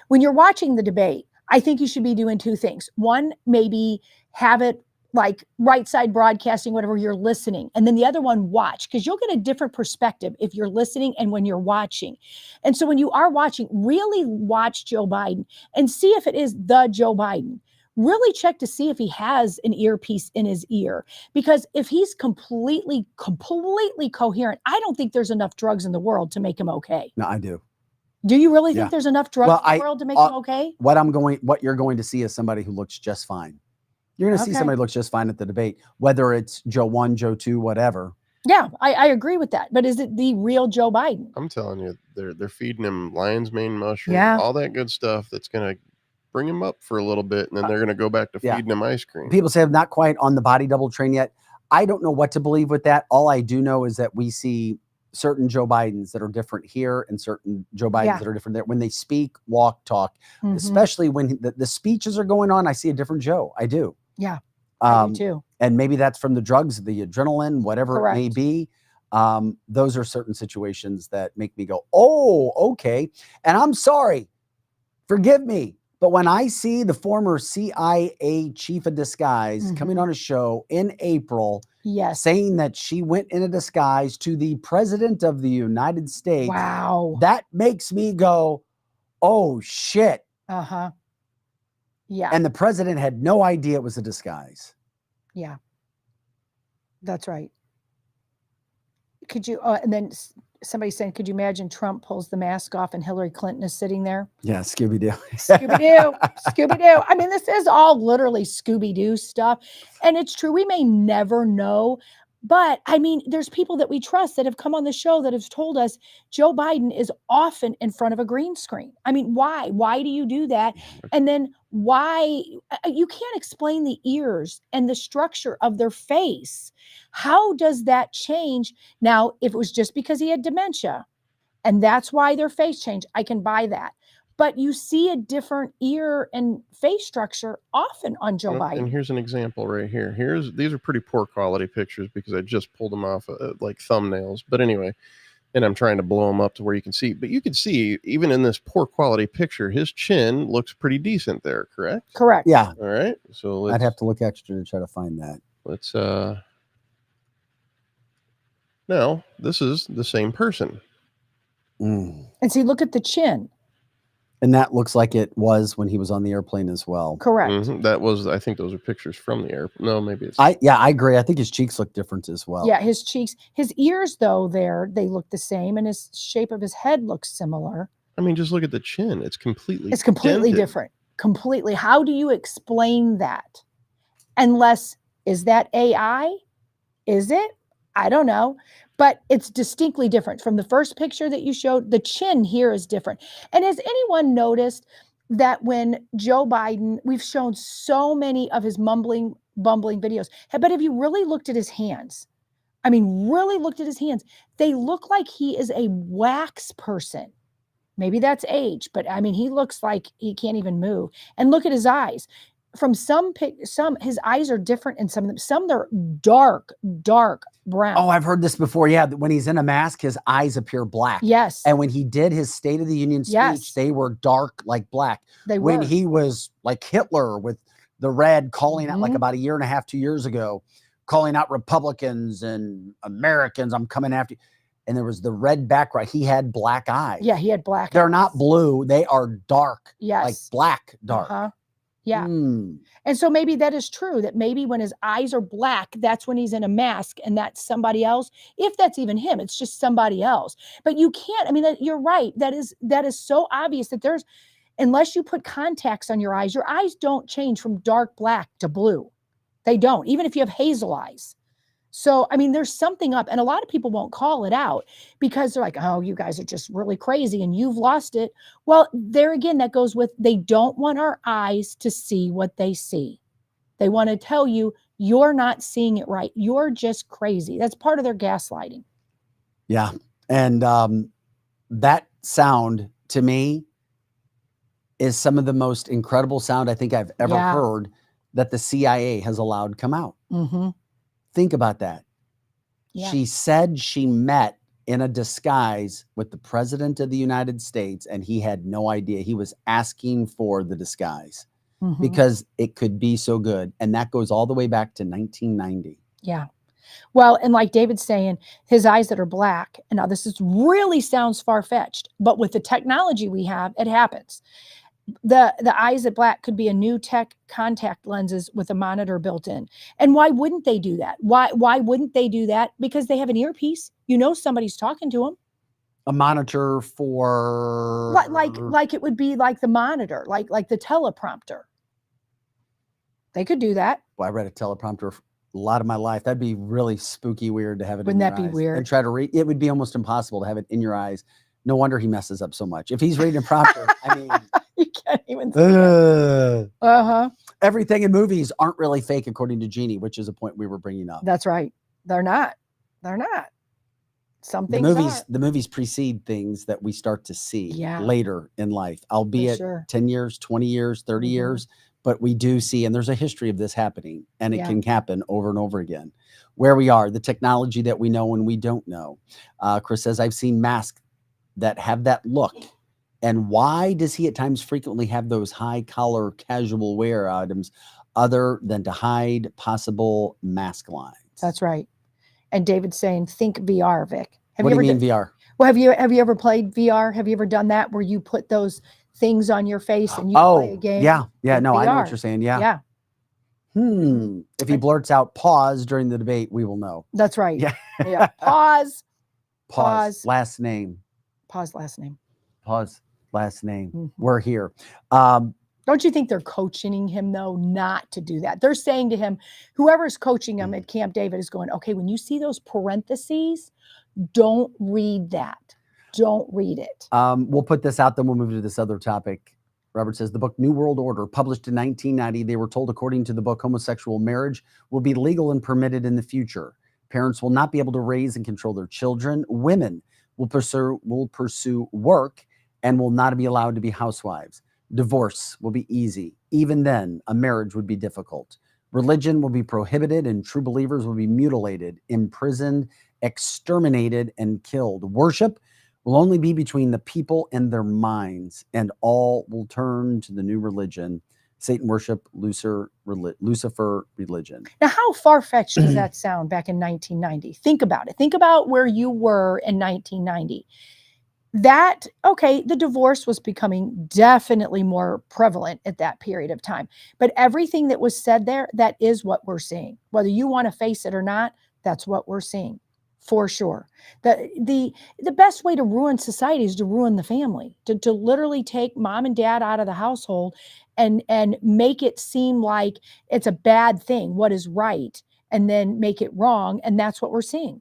when you're watching the debate, I think you should be doing two things. One, maybe have it like right side broadcasting, whatever you're listening. And then the other one, watch, because you'll get a different perspective if you're listening and when you're watching. And so when you are watching, really watch Joe Biden and see if it is the Joe Biden. Really check to see if he has an earpiece in his ear, because if he's completely coherent, I don't think there's enough drugs in the world to make him okay. No, I do. Do you really think there's enough drugs in the world to make him okay? What you're going to see is somebody who looks just fine. You're going to see somebody who looks just fine at the debate, whether it's Joe 1, Joe 2, whatever. Yeah, I agree with that. But is it the real Joe Biden? I'm telling you, they're feeding him lion's mane mushroom, all that good stuff that's going to bring him up for a little bit, and then they're going to go back to feeding him ice cream. People say I'm not quite on the body double train yet. I don't know what to believe with that. All I do know is that we see certain Joe Bidens that are different here and certain Joe Bidens that are different there. When they speak, walk, talk, especially when the speeches are going on, I see a different Joe. I do. Yeah, I do too. And maybe that's from the drugs, the adrenaline, whatever it may be. Those are certain situations that make me go, oh, okay. And I'm sorry. Forgive me. But when I see the former CIA chief of disguise coming on a show in April, saying that she went in a disguise to the president of the United States, that makes me go, oh, shit. Uh-huh. Yeah. And the president had no idea it was a disguise. Yeah. That's right. Could you, and then somebody saying, could you imagine Trump pulls the mask off and Hillary Clinton is sitting there? Yeah, Scooby-Doo. Scooby-Doo. Scooby-Doo. I mean, this is all literally Scooby-Doo stuff. And it's true, we may never know. But I mean, there's people that we trust that have come on the show that have told us Joe Biden is often in front of a green screen. I mean, why? Why do you do that? And then why? You can't explain the ears and the structure of their face. How does that change? Now, if it was just because he had dementia and that's why their face changed, I can buy that. But you see a different ear and face structure often on Joe Biden. And here's an example right here. These are pretty poor quality pictures because I just pulled them off like thumbnails. But anyway, and I'm trying to blow them up to where you can see. But you can see, even in this poor quality picture, his chin looks pretty decent there, correct? Correct. Yeah. All right. So I'd have to look extra to try to find that. Let's now, this is the same person. And see, look at the chin. And that looks like it was when he was on the airplane as well. Correct. That was, I think those are pictures from the airplane. No, maybe it's. I agree. I think his cheeks look different as well. Yeah, his cheeks, his ears, though, they look the same, and his shape of his head looks similar. I mean, just look at the chin. It's completely dented. Different. Completely. How do you explain that? Unless, is that AI? Is it? I don't know. But it's distinctly different. From the first picture that you showed, the chin here is different. And has anyone noticed that when Joe Biden, we've shown so many of his bumbling videos, but have you really looked at his hands? I mean, really looked at his hands. They look like he is a wax person. Maybe that's age, but I mean, he looks like he can't even move. And look at his eyes. From some his eyes are different, and some they're dark brown. Oh, I've heard this before. Yeah, when he's in a mask, his eyes appear black. Yes. And when he did his State of the Union speech, they were dark like black. When he was like Hitler with the red, calling out like about a year and a half, 2 years ago, calling out Republicans and Americans, I'm coming after you. And there was the red background. He had black eyes. Yeah, he had black eyes. They're not blue. They are dark. Yes. Like black dark. Uh-huh. Yeah. And so maybe that is true, that maybe when his eyes are black, that's when he's in a mask and that's somebody else. If that's even him, it's just somebody else. But you can't, I mean, you're right. That is so obvious that unless you put contacts on your eyes don't change from dark black to blue. They don't, even if you have hazel eyes. So, I mean, there's something up, and a lot of people won't call it out because they're like, oh, you guys are just really crazy and you've lost it. Well, there again, that goes with they don't want our eyes to see what they see. They want to tell you, you're not seeing it right. You're just crazy. That's part of their gaslighting. Yeah. And that sound to me is some of the most incredible sound I think I've ever heard that the CIA has allowed come out. Mm-hmm. Think about that. Yeah. She said she met in a disguise with the president of the United States, and he had no idea. He was asking for the disguise because it could be so good. And that goes all the way back to 1990. Yeah. Well, and like David's saying, his eyes that are black, and now this really sounds far-fetched, but with the technology we have, it happens. The eyes that black could be a new tech contact lenses with a monitor built in. And why wouldn't they do that? Why wouldn't they do that? Because they have an earpiece. You know somebody's talking to them. A monitor for like it would be like the monitor, like the teleprompter. They could do that. Well, I read a teleprompter a lot of my life. That'd be really spooky weird to have it Wouldn't in that your be eyes weird? and try to read. It would be almost impossible to have it in your eyes. No wonder he messes up so much. If he's reading a prompter, I mean, you can't even see it. Everything in movies aren't really fake, according to Jeannie, which is a point we were bringing up. That's right. They're not. Some things The movies precede things that we start to see Yeah. later in life, albeit sure. 10 years, 20 years, 30 years. But we do see, and there's a history of this happening, and it Yeah. can happen over and over again. Where we are, the technology that we know and we don't know. Chris says, I've seen masks that have that look. And why does he at times frequently have those high collar casual wear items other than to hide possible mask lines? That's right. And David's saying, think VR, Vic. What do you mean VR? Well, have you ever played VR? Have you ever done that where you put those things on your face and you play a game? Yeah. with No, I know VR? what you're saying. Yeah. Yeah, If he blurts out pause during the debate, we will know. that's right. Yeah. Yeah. Pause. Last name. Pause last name. Pause. Last name. Mhm. We're here. Don't you think they're coaching him though not to do that? They're saying to him, whoever's coaching him at Camp David is going, okay, when you see those parentheses, don't read that. Don't read it. We'll put this out, then we'll move to this other topic. Robert says the book New World Order, published in 1990, they were told, according to the book, homosexual marriage will be legal and permitted in the future. Parents will not be able to raise and control their children. Women will pursue work and will not be allowed to be housewives. Divorce will be easy. Even then, a marriage would be difficult. Religion will be prohibited, and true believers will be mutilated, imprisoned, exterminated, and killed. Worship will only be between the people and their minds, and all will turn to the new religion. Satan worship, Lucifer religion. Now, how far-fetched does that sound back in 1990? Think about it. Think about where you were in 1990. The divorce was becoming definitely more prevalent at that period of time. But everything that was said there, that is what we're seeing. Whether you want to face it or not, that's what we're seeing. For sure. The best way to ruin society is to ruin the family, to literally take mom and dad out of the household and make it seem like it's a bad thing, what is right, and then make it wrong. And that's what we're seeing.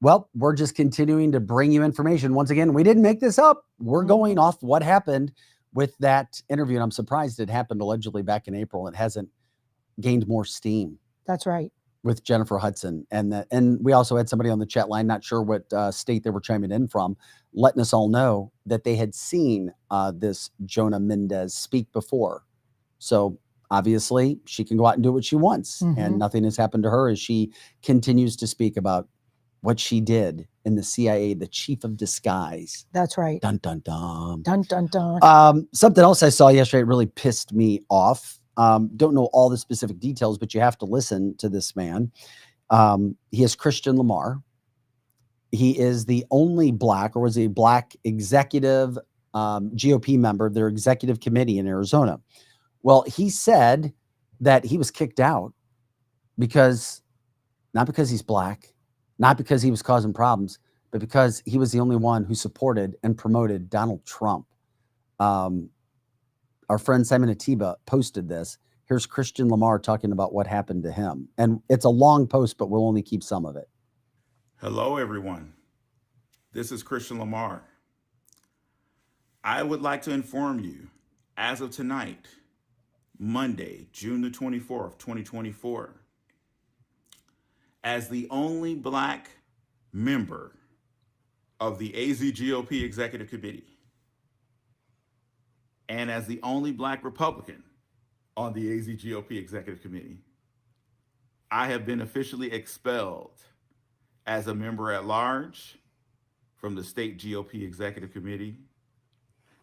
Well, we're just continuing to bring you information. Once again, we didn't make this up. We're going off what happened with that interview. And I'm surprised it happened allegedly back in April. It hasn't gained more steam. That's right. With Jennifer Hudson. And we also had somebody on the chat line, not sure what state they were chiming in from, letting us all know that they had seen this Jonah Mendez speak before. So obviously she can go out and do what she wants. And nothing has happened to her as she continues to speak about what she did in the CIA, the chief of disguise. That's right. Dun, dun, dun. Dun, dun, dun. Something else I saw yesterday really pissed me off. Don't know all the specific details, but you have to listen to this man. He is Christian Lamar. He is the only black, or was a black executive GOP member of their executive committee in Arizona. Well, he said that he was kicked out not because he's black, not because he was causing problems, but because he was the only one who supported and promoted Donald Trump. Our friend Simon Atiba posted this. Here's Christian Lamar talking about what happened to him. And it's a long post, but we'll only keep some of it. Hello, everyone. This is Christian Lamar. I would like to inform you, as of tonight, Monday, June the 24th, 2024, as the only Black member of the AZGOP Executive Committee, and as the only Black Republican on the AZGOP Executive Committee, I have been officially expelled as a member at large from the State GOP Executive Committee,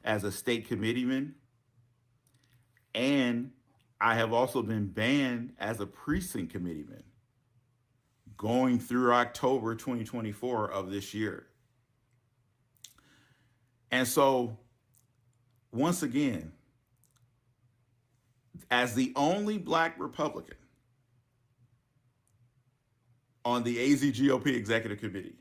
as a state committeeman, and I have also been banned as a precinct committeeman going through October 2024 of this year. And so, once again, as the only Black Republican on the AZGOP Executive Committee,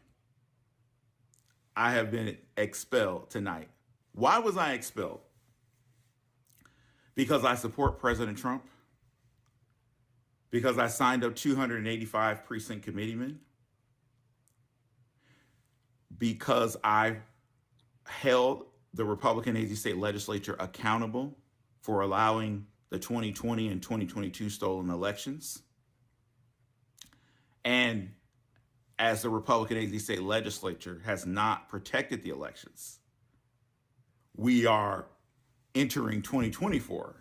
I have been expelled tonight. Why was I expelled? Because I support President Trump, because I signed up 285 precinct committeemen, because I held the Republican AZ state legislature accountable for allowing the 2020 and 2022 stolen elections. And as the Republican AZ state legislature has not protected the elections, we are entering 2024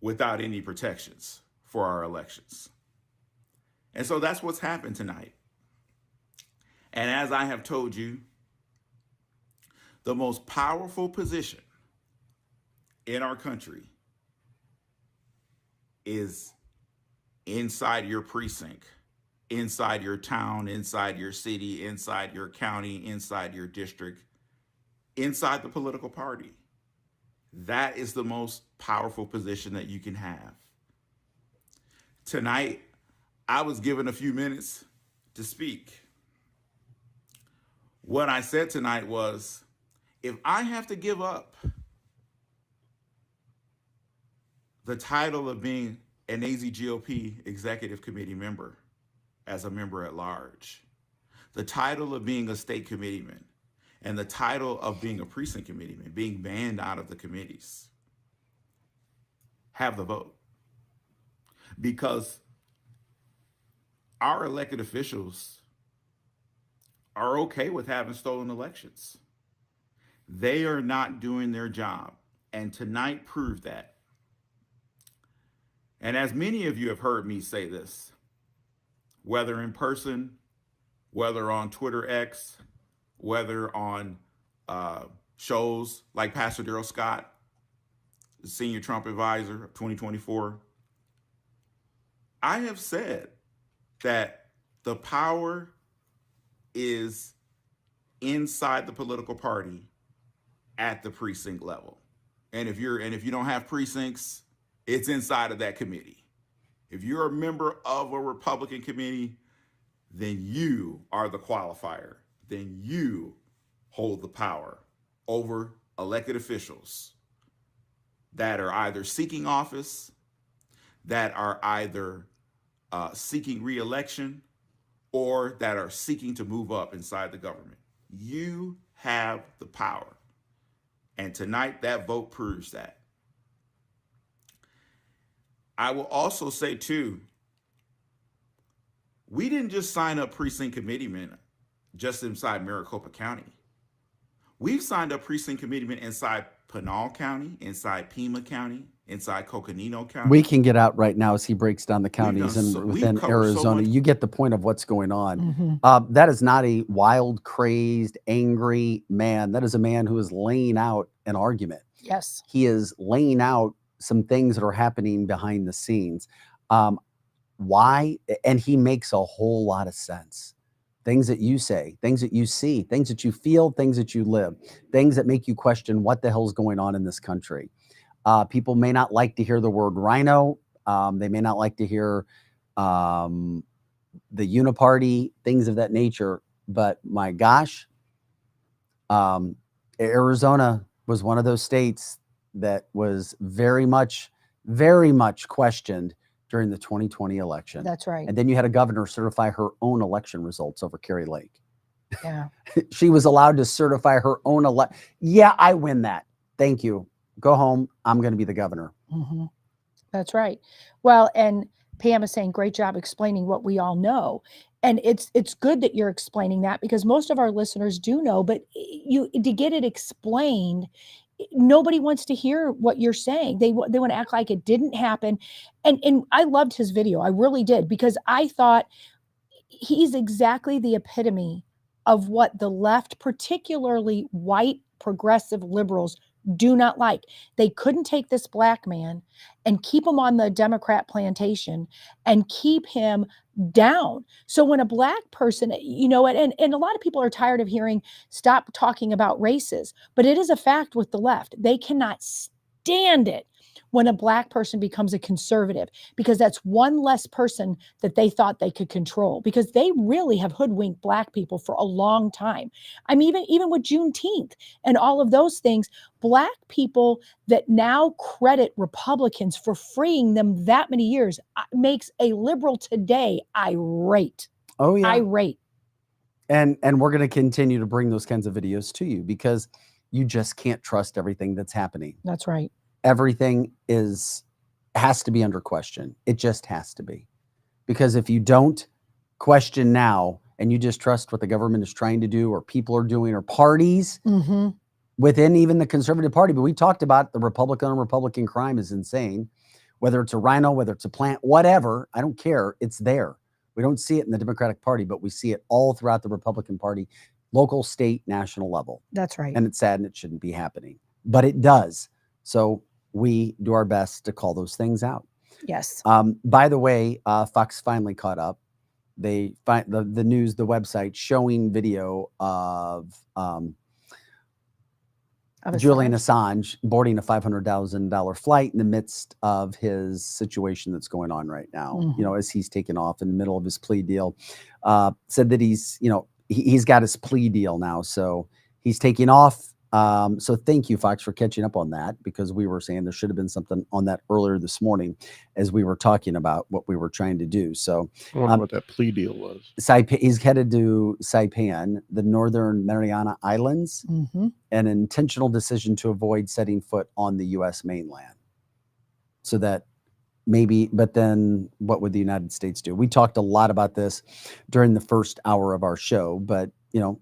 without any protections for our elections. And so that's what's happened tonight. And as I have told you, the most powerful position in our country is inside your precinct, inside your town, inside your city, inside your county, inside your district, inside the political party. That is the most powerful position that you can have. Tonight, I was given a few minutes to speak. What I said tonight was, if I have to give up the title of being an AZGOP Executive Committee member as a member at large, the title of being a state committeeman, and the title of being a precinct committeeman, being banned out of the committees, have the vote. Because our elected officials are okay with having stolen elections. They are not doing their job, and tonight proved that. And as many of you have heard me say this, whether in person, whether on Twitter X, whether on shows like Pastor Darrell Scott, the senior Trump advisor of 2024, I have said that the power is inside the political party at the precinct level. And if you don't have precincts, it's inside of that committee. If you're a member of a Republican committee, then you are the qualifier. Then you hold the power over elected officials that are either seeking office, that are either seeking re-election, or that are seeking to move up inside the government. You have the power. And tonight, that vote proves that. I will also say, too, we didn't just sign up precinct committeemen just inside Maricopa County. We've signed up precinct committeemen inside Pinal County, inside Pima County, inside Coconino County. We can get out right now as he breaks down the counties within Arizona. You get the point of what's going on. That is not a wild, crazed, angry man. That is a man who is laying out an argument. Yes. He is laying out some things that are happening behind the scenes. Why? And he makes a whole lot of sense. Things that you say, things that you see, things that you feel, things that you live, things that make you question what the hell's going on in this country. People may not like to hear the word rhino. They may not like to hear the uniparty, things of that nature. But my gosh, Arizona was one of those states that was very much very much questioned during the 2020 election. That's right. And then you had a governor certify her own election results over Kari Lake. Yeah. She was allowed to certify her own Yeah, I win that. Thank you. Go home. I'm going to be the governor. Mm-hmm. That's right. Well, and Pam is saying, great job explaining what we all know. And it's good that you're explaining that, because most of our listeners do know, but to get it explained, nobody wants to hear what you're saying. They want to act like it didn't happen. And I loved his video. I really did, because I thought he's exactly the epitome of what the left, particularly white progressive liberals, do not like. They couldn't take this black man and keep him on the Democrat plantation and keep him down. So when a black person, and a lot of people are tired of hearing, stop talking about races, but it is a fact with the left. They cannot stand it when a black person becomes a conservative, because that's one less person that they thought they could control, because they really have hoodwinked black people for a long time. I mean, even with Juneteenth and all of those things, black people that now credit Republicans for freeing them that many years makes a liberal today irate. Oh, yeah. Irate. And we're going to continue to bring those kinds of videos to you, because you just can't trust everything that's happening. That's right. Everything has to be under question. It just has to be. Because if you don't question now and you just trust what the government is trying to do, or people are doing, or parties within even the conservative party, but we talked about the Republican crime is insane, whether it's a rhino, whether it's a plant, whatever, I don't care. It's there. We don't see it in the Democratic Party, but we see it all throughout the Republican Party, local, state, national level. That's right. And it's sad and it shouldn't be happening, but it does. So we do our best to call those things out. Yes. By the way, Fox finally caught up. They find the news, the website showing video of Julian Assange boarding a $500,000 flight in the midst of his situation that's going on right now. As he's taken off in the middle of his plea deal, said that he's got his plea deal now, so he's taking off. So thank you, Fox, for catching up on that, because we were saying there should have been something on that earlier this morning as we were talking about what we were trying to do. So I wonder what that plea deal was. He's headed to Saipan, the Northern Mariana Islands, an intentional decision to avoid setting foot on the U.S. mainland. So that maybe, but then what would the United States do? We talked a lot about this during the first hour of our show, but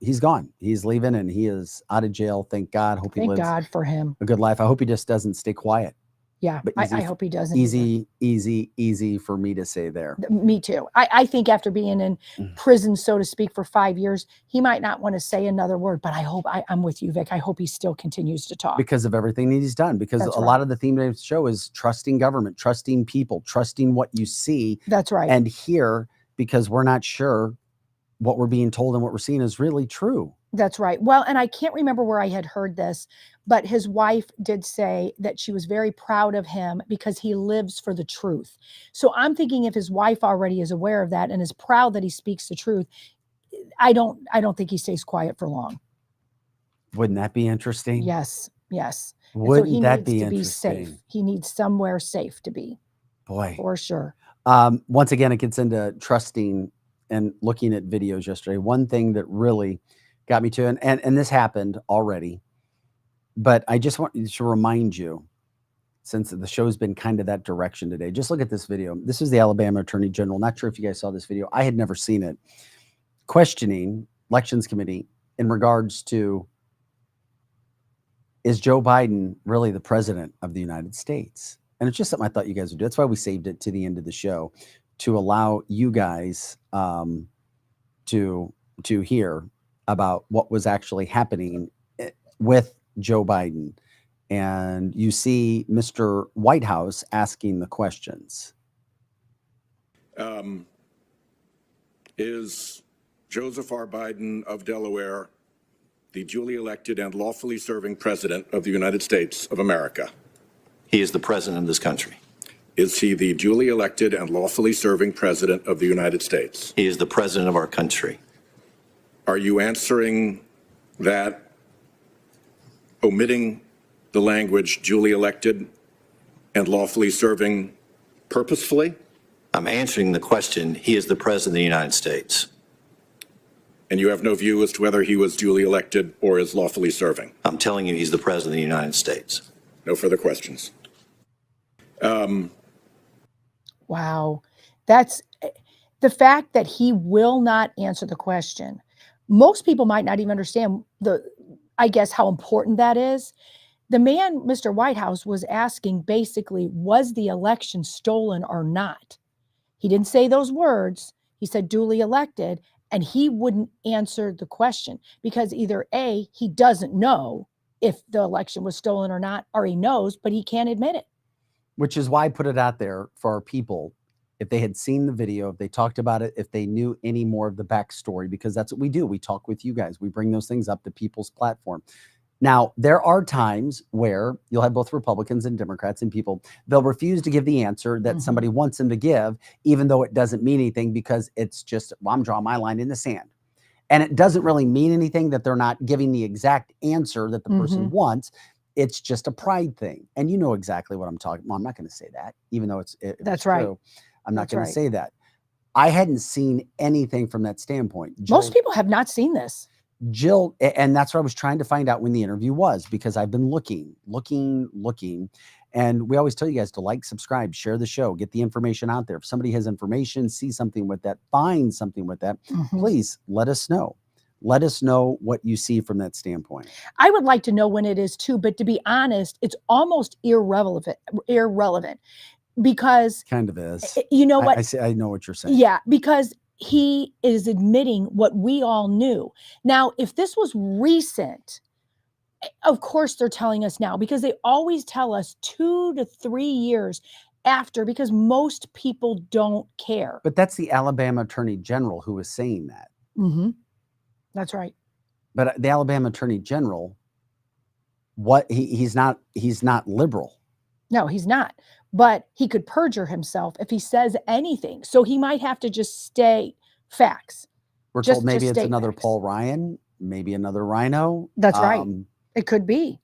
he's gone. He's leaving and he is out of jail. Thank God. Hope he lives. Thank God for him. A good life. I hope he just doesn't stay quiet. Yeah, But I hope he doesn't. Easy for me to say there. Me too. I think after being in prison, so to speak, for 5 years, he might not want to say another word, but I hope I'm with you, Vic. I hope he still continues to talk. Because of everything that he's done. Because That's a lot of the theme of the show is trusting government, trusting people, trusting what you see. That's right. And hear, because we're not sure what we're being told and what we're seeing is really true. That's right. Well, and I can't remember where I had heard this, but his wife did say that she was very proud of him because he lives for the truth. So I'm thinking, if his wife already is aware of that and is proud that he speaks the truth, I don't think he stays quiet for long. Wouldn't that be interesting? Yes. Yes. Wouldn't that be interesting? Be safe. He needs somewhere safe to be. Boy. For sure. Once again, it gets into trusting and looking at videos yesterday. One thing that really got me to, and this happened already, but I just want to remind you, since the show's been kind of that direction today, just look at this video. This is the Alabama Attorney General. Not sure if you guys saw this video. I had never seen it. Questioning Elections Committee in regards to, is Joe Biden really the president of the United States? And it's just something I thought you guys would do. That's why we saved it to the end of the show, to allow you guys to hear about what was actually happening with Joe Biden. And you see Mr. White House asking the questions. Is Joseph R. Biden of Delaware the duly elected and lawfully serving president of the United States of America? He is the president of this country. Is he the duly elected and lawfully serving president of the United States? He is the president of our country. Are you answering that, omitting the language duly elected and lawfully serving purposefully? I'm answering the question. He is the President of the United States. And you have no view as to whether he was duly elected or is lawfully serving? I'm telling you, he's the President of the United States. No further questions. Wow. That's the fact that he will not answer the question. Most people might not even understand I guess, how important that is. The man, Mr. Whitehouse, was asking basically, was the election stolen or not? He didn't say those words. He said duly elected, and he wouldn't answer the question because either A, he doesn't know if the election was stolen or not, or he knows, but he can't admit it. Which is why I put it out there for our people. If they had seen the video, if they talked about it, if they knew any more of the backstory, because that's what we do. We talk with you guys. We bring those things up to people's platform. Now, there are times where you'll have both Republicans and Democrats and people, they'll refuse to give the answer that somebody wants them to give, even though it doesn't mean anything because it's just, well, I'm drawing my line in the sand. And it doesn't really mean anything that they're not giving the exact answer that the person wants. It's just a pride thing. And you know exactly what I'm talking about. Well, I'm not going to say that, even though That's right. True. I'm not going to say that. I hadn't seen anything from that standpoint. Most people have not seen this. Jill, and that's what I was trying to find out when the interview was, because I've been looking. And we always tell you guys to like, subscribe, share the show, get the information out there. If somebody has information, see something with that, find something with that, please let us know. Let us know what you see from that standpoint. I would like to know when it is too, but to be honest, it's almost irrelevant because kind of is. You know what? I know what you're saying. Yeah, because he is admitting what we all knew. Now, if this was recent, of course they're telling us now because they always tell us 2 to 3 years after because most people don't care. But that's the Alabama Attorney General who is saying that. That's right. But the Alabama Attorney General, he's not liberal. No, he's not. But he could perjure himself if he says anything. So he might have to just state facts. We're told maybe it's another facts. Paul Ryan, maybe another Rhino. That's right. It could be.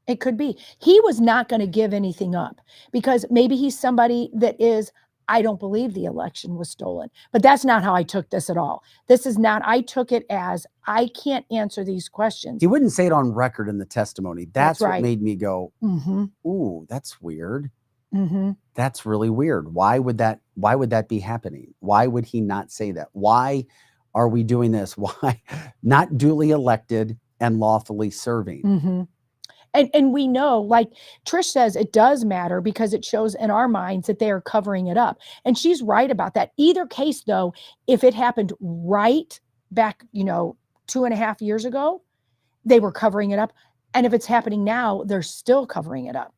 It could be. He was not going to give anything up because maybe he's somebody that is, I don't believe the election was stolen. But that's not how I took this at all. This is not, I took it as I can't answer these questions. He wouldn't say it on record in the testimony. That's right. What made me go, ooh, that's weird. That's really weird. Why would that be happening? Why would he not say that? Why are we doing this? Why not duly elected and lawfully serving? And we know, like Trish says, it does matter because it shows in our minds that they are covering it up. And she's right about that. Either case, though, if it happened right back, 2.5 years ago, they were covering it up. And if it's happening now, they're still covering it up.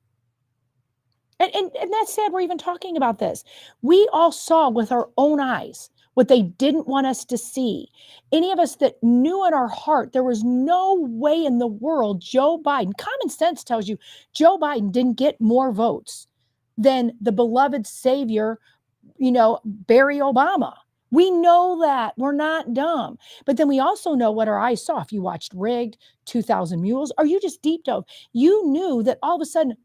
And that's sad we're even talking about this. We all saw with our own eyes what they didn't want us to see. Any of us that knew in our heart there was no way in the world Joe Biden, common sense tells you Joe Biden didn't get more votes than the beloved savior, Barry Obama. We know that. We're not dumb. But then we also know what our eyes saw. If you watched Rigged, 2000 Mules, or you just deep dove, you knew that all of a sudden,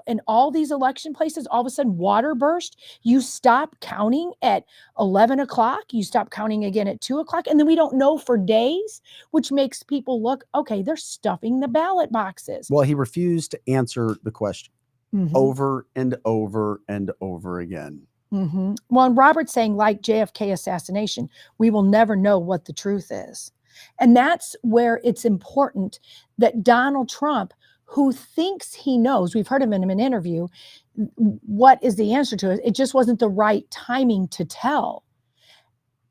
in all these election places, all of a sudden water burst. You stop counting at 11 o'clock. You stop counting again at 2 o'clock. And then we don't know for days, which makes people look, okay, they're stuffing the ballot boxes. Well, he refused to answer the question over and over and over again. Well, and Robert's saying, like JFK assassination, we will never know what the truth is. And that's where it's important that Donald Trump, who thinks he knows, we've heard him in an interview, what is the answer to it? It just wasn't the right timing to tell.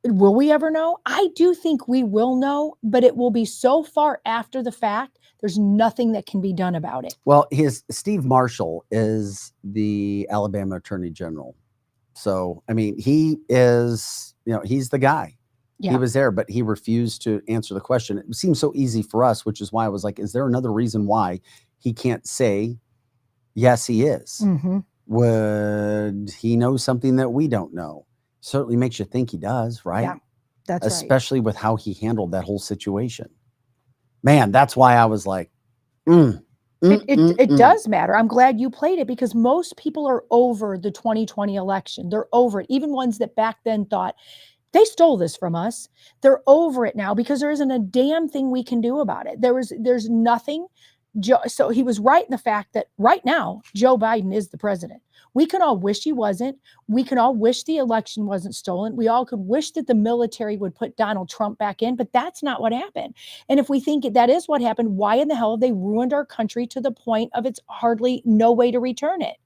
Will we ever know? I do think we will know, but it will be so far after the fact, there's nothing that can be done about it. Well, Steve Marshall is the Alabama Attorney General. So, I mean, he is, he's the guy. Yeah. He was there, but he refused to answer the question. It seems so easy for us, which is why I was like, is there another reason why he can't say, yes, he is? Would he know something that we don't know? Certainly makes you think he does, right? Yeah, that's right. Especially with how he handled that whole situation. Man, that's why I was like, It does matter. I'm glad you played it because most people are over the 2020 election. They're over it. Even ones that back then thought they stole this from us. They're over it now because there isn't a damn thing we can do about it. There's nothing. So he was right in the fact that right now, Joe Biden is the president. We can all wish he wasn't. We can all wish the election wasn't stolen. We all could wish that the military would put Donald Trump back in, but that's not what happened. And if we think that is what happened, why in the hell have they ruined our country to the point of it's hardly no way to return it?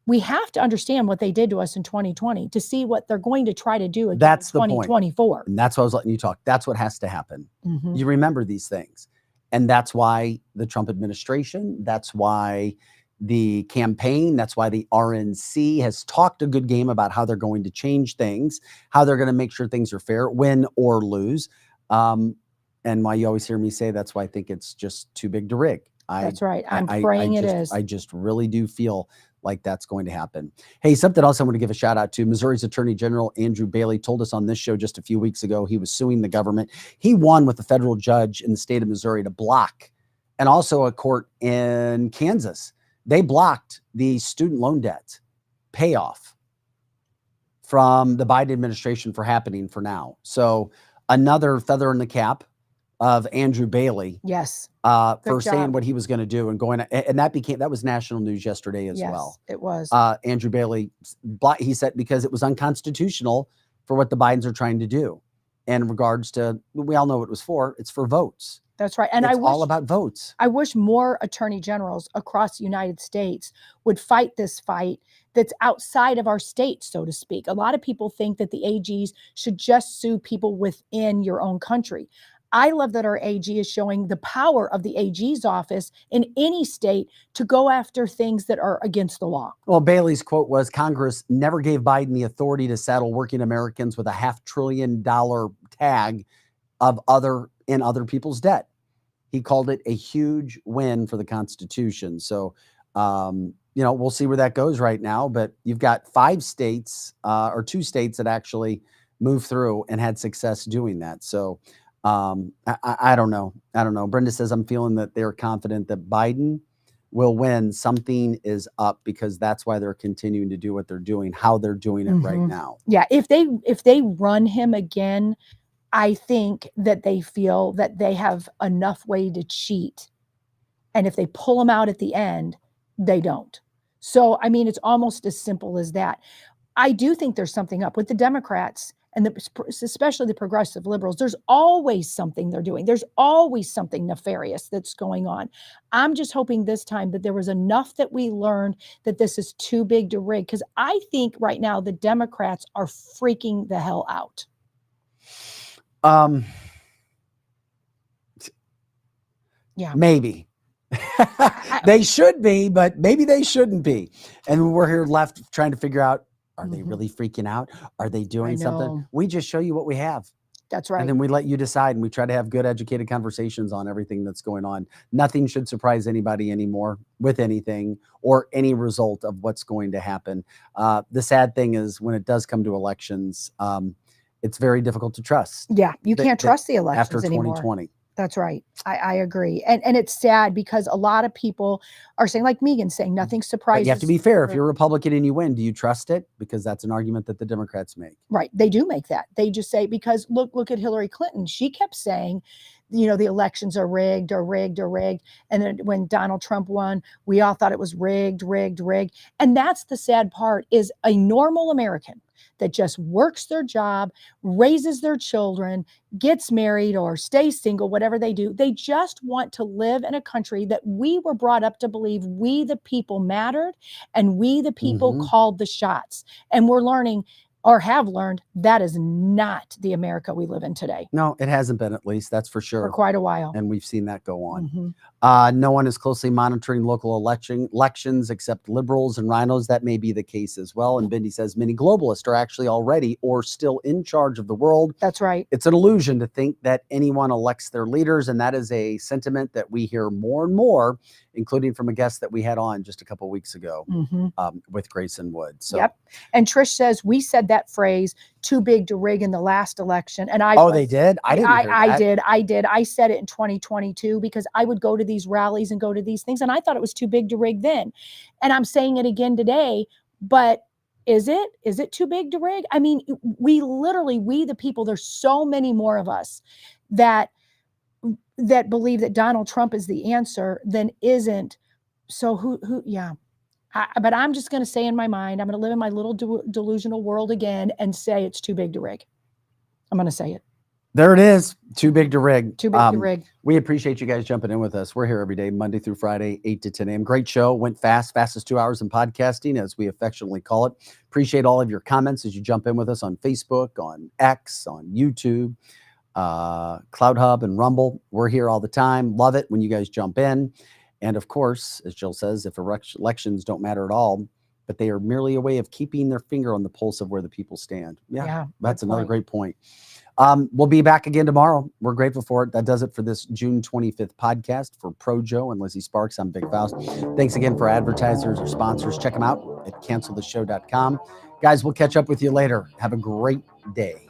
We have to understand what they did to us in 2020 to see what they're going to try to do again That's in the point. 2024. And that's why I was letting you talk. That's what has to happen. Mhm. You remember these things. And that's why the Trump administration, that's why the campaign, that's why the RNC has talked a good game about how they're going to change things, how they're going to make sure things are fair, win or lose. And why you always hear me say that's why I think it's just too big to rig. That's right. I'm praying it is. I just really do feel like that's going to happen. Hey, something else I want to give a shout out to. Missouri's Attorney General Andrew Bailey told us on this show just a few weeks ago he was suing the government. He won with a federal judge in the state of Missouri to block, and also a court in Kansas. They blocked the student loan debt payoff from the Biden administration for happening for now. So another feather in the cap of Andrew Bailey. Yes. For saying what he was going to do and going, and that was national news yesterday as well. It was. Andrew Bailey, he said, because it was unconstitutional for what the Bidens are trying to do in regards to, we all know what it was for. It's for votes. That's right. And it's all about votes. I wish more attorney generals across the United States would fight this fight that's outside of our state, so to speak. A lot of people think that the AGs should just sue people within your own country. I love that our AG is showing the power of the AG's office in any state to go after things that are against the law. Well, Bailey's quote was, Congress never gave Biden the authority to saddle working Americans with a $500 billion tag of other people's debt. He called it a huge win for the Constitution. So, we'll see where that goes right now. But you've got 5 states or 2 states that actually moved through and had success doing that. So, I don't know. Brenda says, I'm feeling that they're confident that Biden will win. Something is up because that's why they're continuing to do what they're doing, how they're doing it right now. Yeah. If they run him again, I think that they feel that they have enough way to cheat. And if they pull him out at the end, they don't. So, I mean, it's almost as simple as that. I do think there's something up with the Democrats and especially the progressive liberals. There's always something they're doing. There's always something nefarious that's going on. I'm just hoping this time that there was enough that we learned that this is too big to rig, because I think right now the Democrats are freaking the hell out. Yeah. Maybe. They should be, but maybe they shouldn't be. And we're here left trying to figure out, are they really freaking out? Are they doing something? We just show you what we have. That's right. And then we let you decide, and we try to have good, educated conversations on everything that's going on. Nothing should surprise anybody anymore with anything or any result of what's going to happen. The sad thing is when it does come to elections, it's very difficult to trust. Yeah, you can't trust the elections after 2020. Anymore. That's right. I agree. And it's sad because a lot of people are saying, like Megan saying, nothing surprises. But you have to be fair. If you're a Republican and you win, do you trust it? Because that's an argument that the Democrats make. Right. They do make that. They just say, because look at Hillary Clinton. She kept saying, the elections are rigged or rigged or rigged. And then when Donald Trump won, we all thought it was rigged, rigged, rigged. And that's the sad part, is a normal American that just works their job, raises their children, gets married or stays single, whatever they do. They just want to live in a country that we were brought up to believe we the people mattered and we the people called the shots. And we're learning, or have learned, that is not the America we live in today. No, it hasn't been, at least, that's for sure. For quite a while. And we've seen that go on. No one is closely monitoring local elections except liberals and rhinos. That may be the case as well. And Bindi says many globalists are actually already or still in charge of the world. That's right. It's an illusion to think that anyone elects their leaders. And that is a sentiment that we hear more and more, including from a guest that we had on just a couple of weeks ago with Grayson Wood. So. Yep. And Trish says, we said that phrase, too big to rig in the last election. And they did? I didn't hear that. I did. I said it in 2022 because I would go to these rallies and go to these things. And I thought it was too big to rig then. And I'm saying it again today, but is it too big to rig? I mean, we the people, there's so many more of us that believe that Donald Trump is the answer than isn't. So but I'm just going to say in my mind, I'm going to live in my little delusional world again and say it's too big to rig. I'm going to say it. There it is. Too big to rig. Too big to rig. We appreciate you guys jumping in with us. We're here every day, Monday through Friday, 8 to 10 a.m. Great show. Went fastest 2 hours in podcasting, as we affectionately call it. Appreciate all of your comments as you jump in with us on Facebook, on X, on YouTube, Cloud Hub, and Rumble. We're here all the time. Love it when you guys jump in. And of course, as Jill says, if elections don't matter at all, but they are merely a way of keeping their finger on the pulse of where the people stand. Yeah, that's another great point. We'll be back again tomorrow. We're grateful for it. That does it for this June 25th podcast. For Pro Joe and Lizzie Sparks, I'm Vic Faust. Thanks again for advertisers or sponsors. Check them out at canceltheshow.com. Guys, we'll catch up with you later. Have a great day.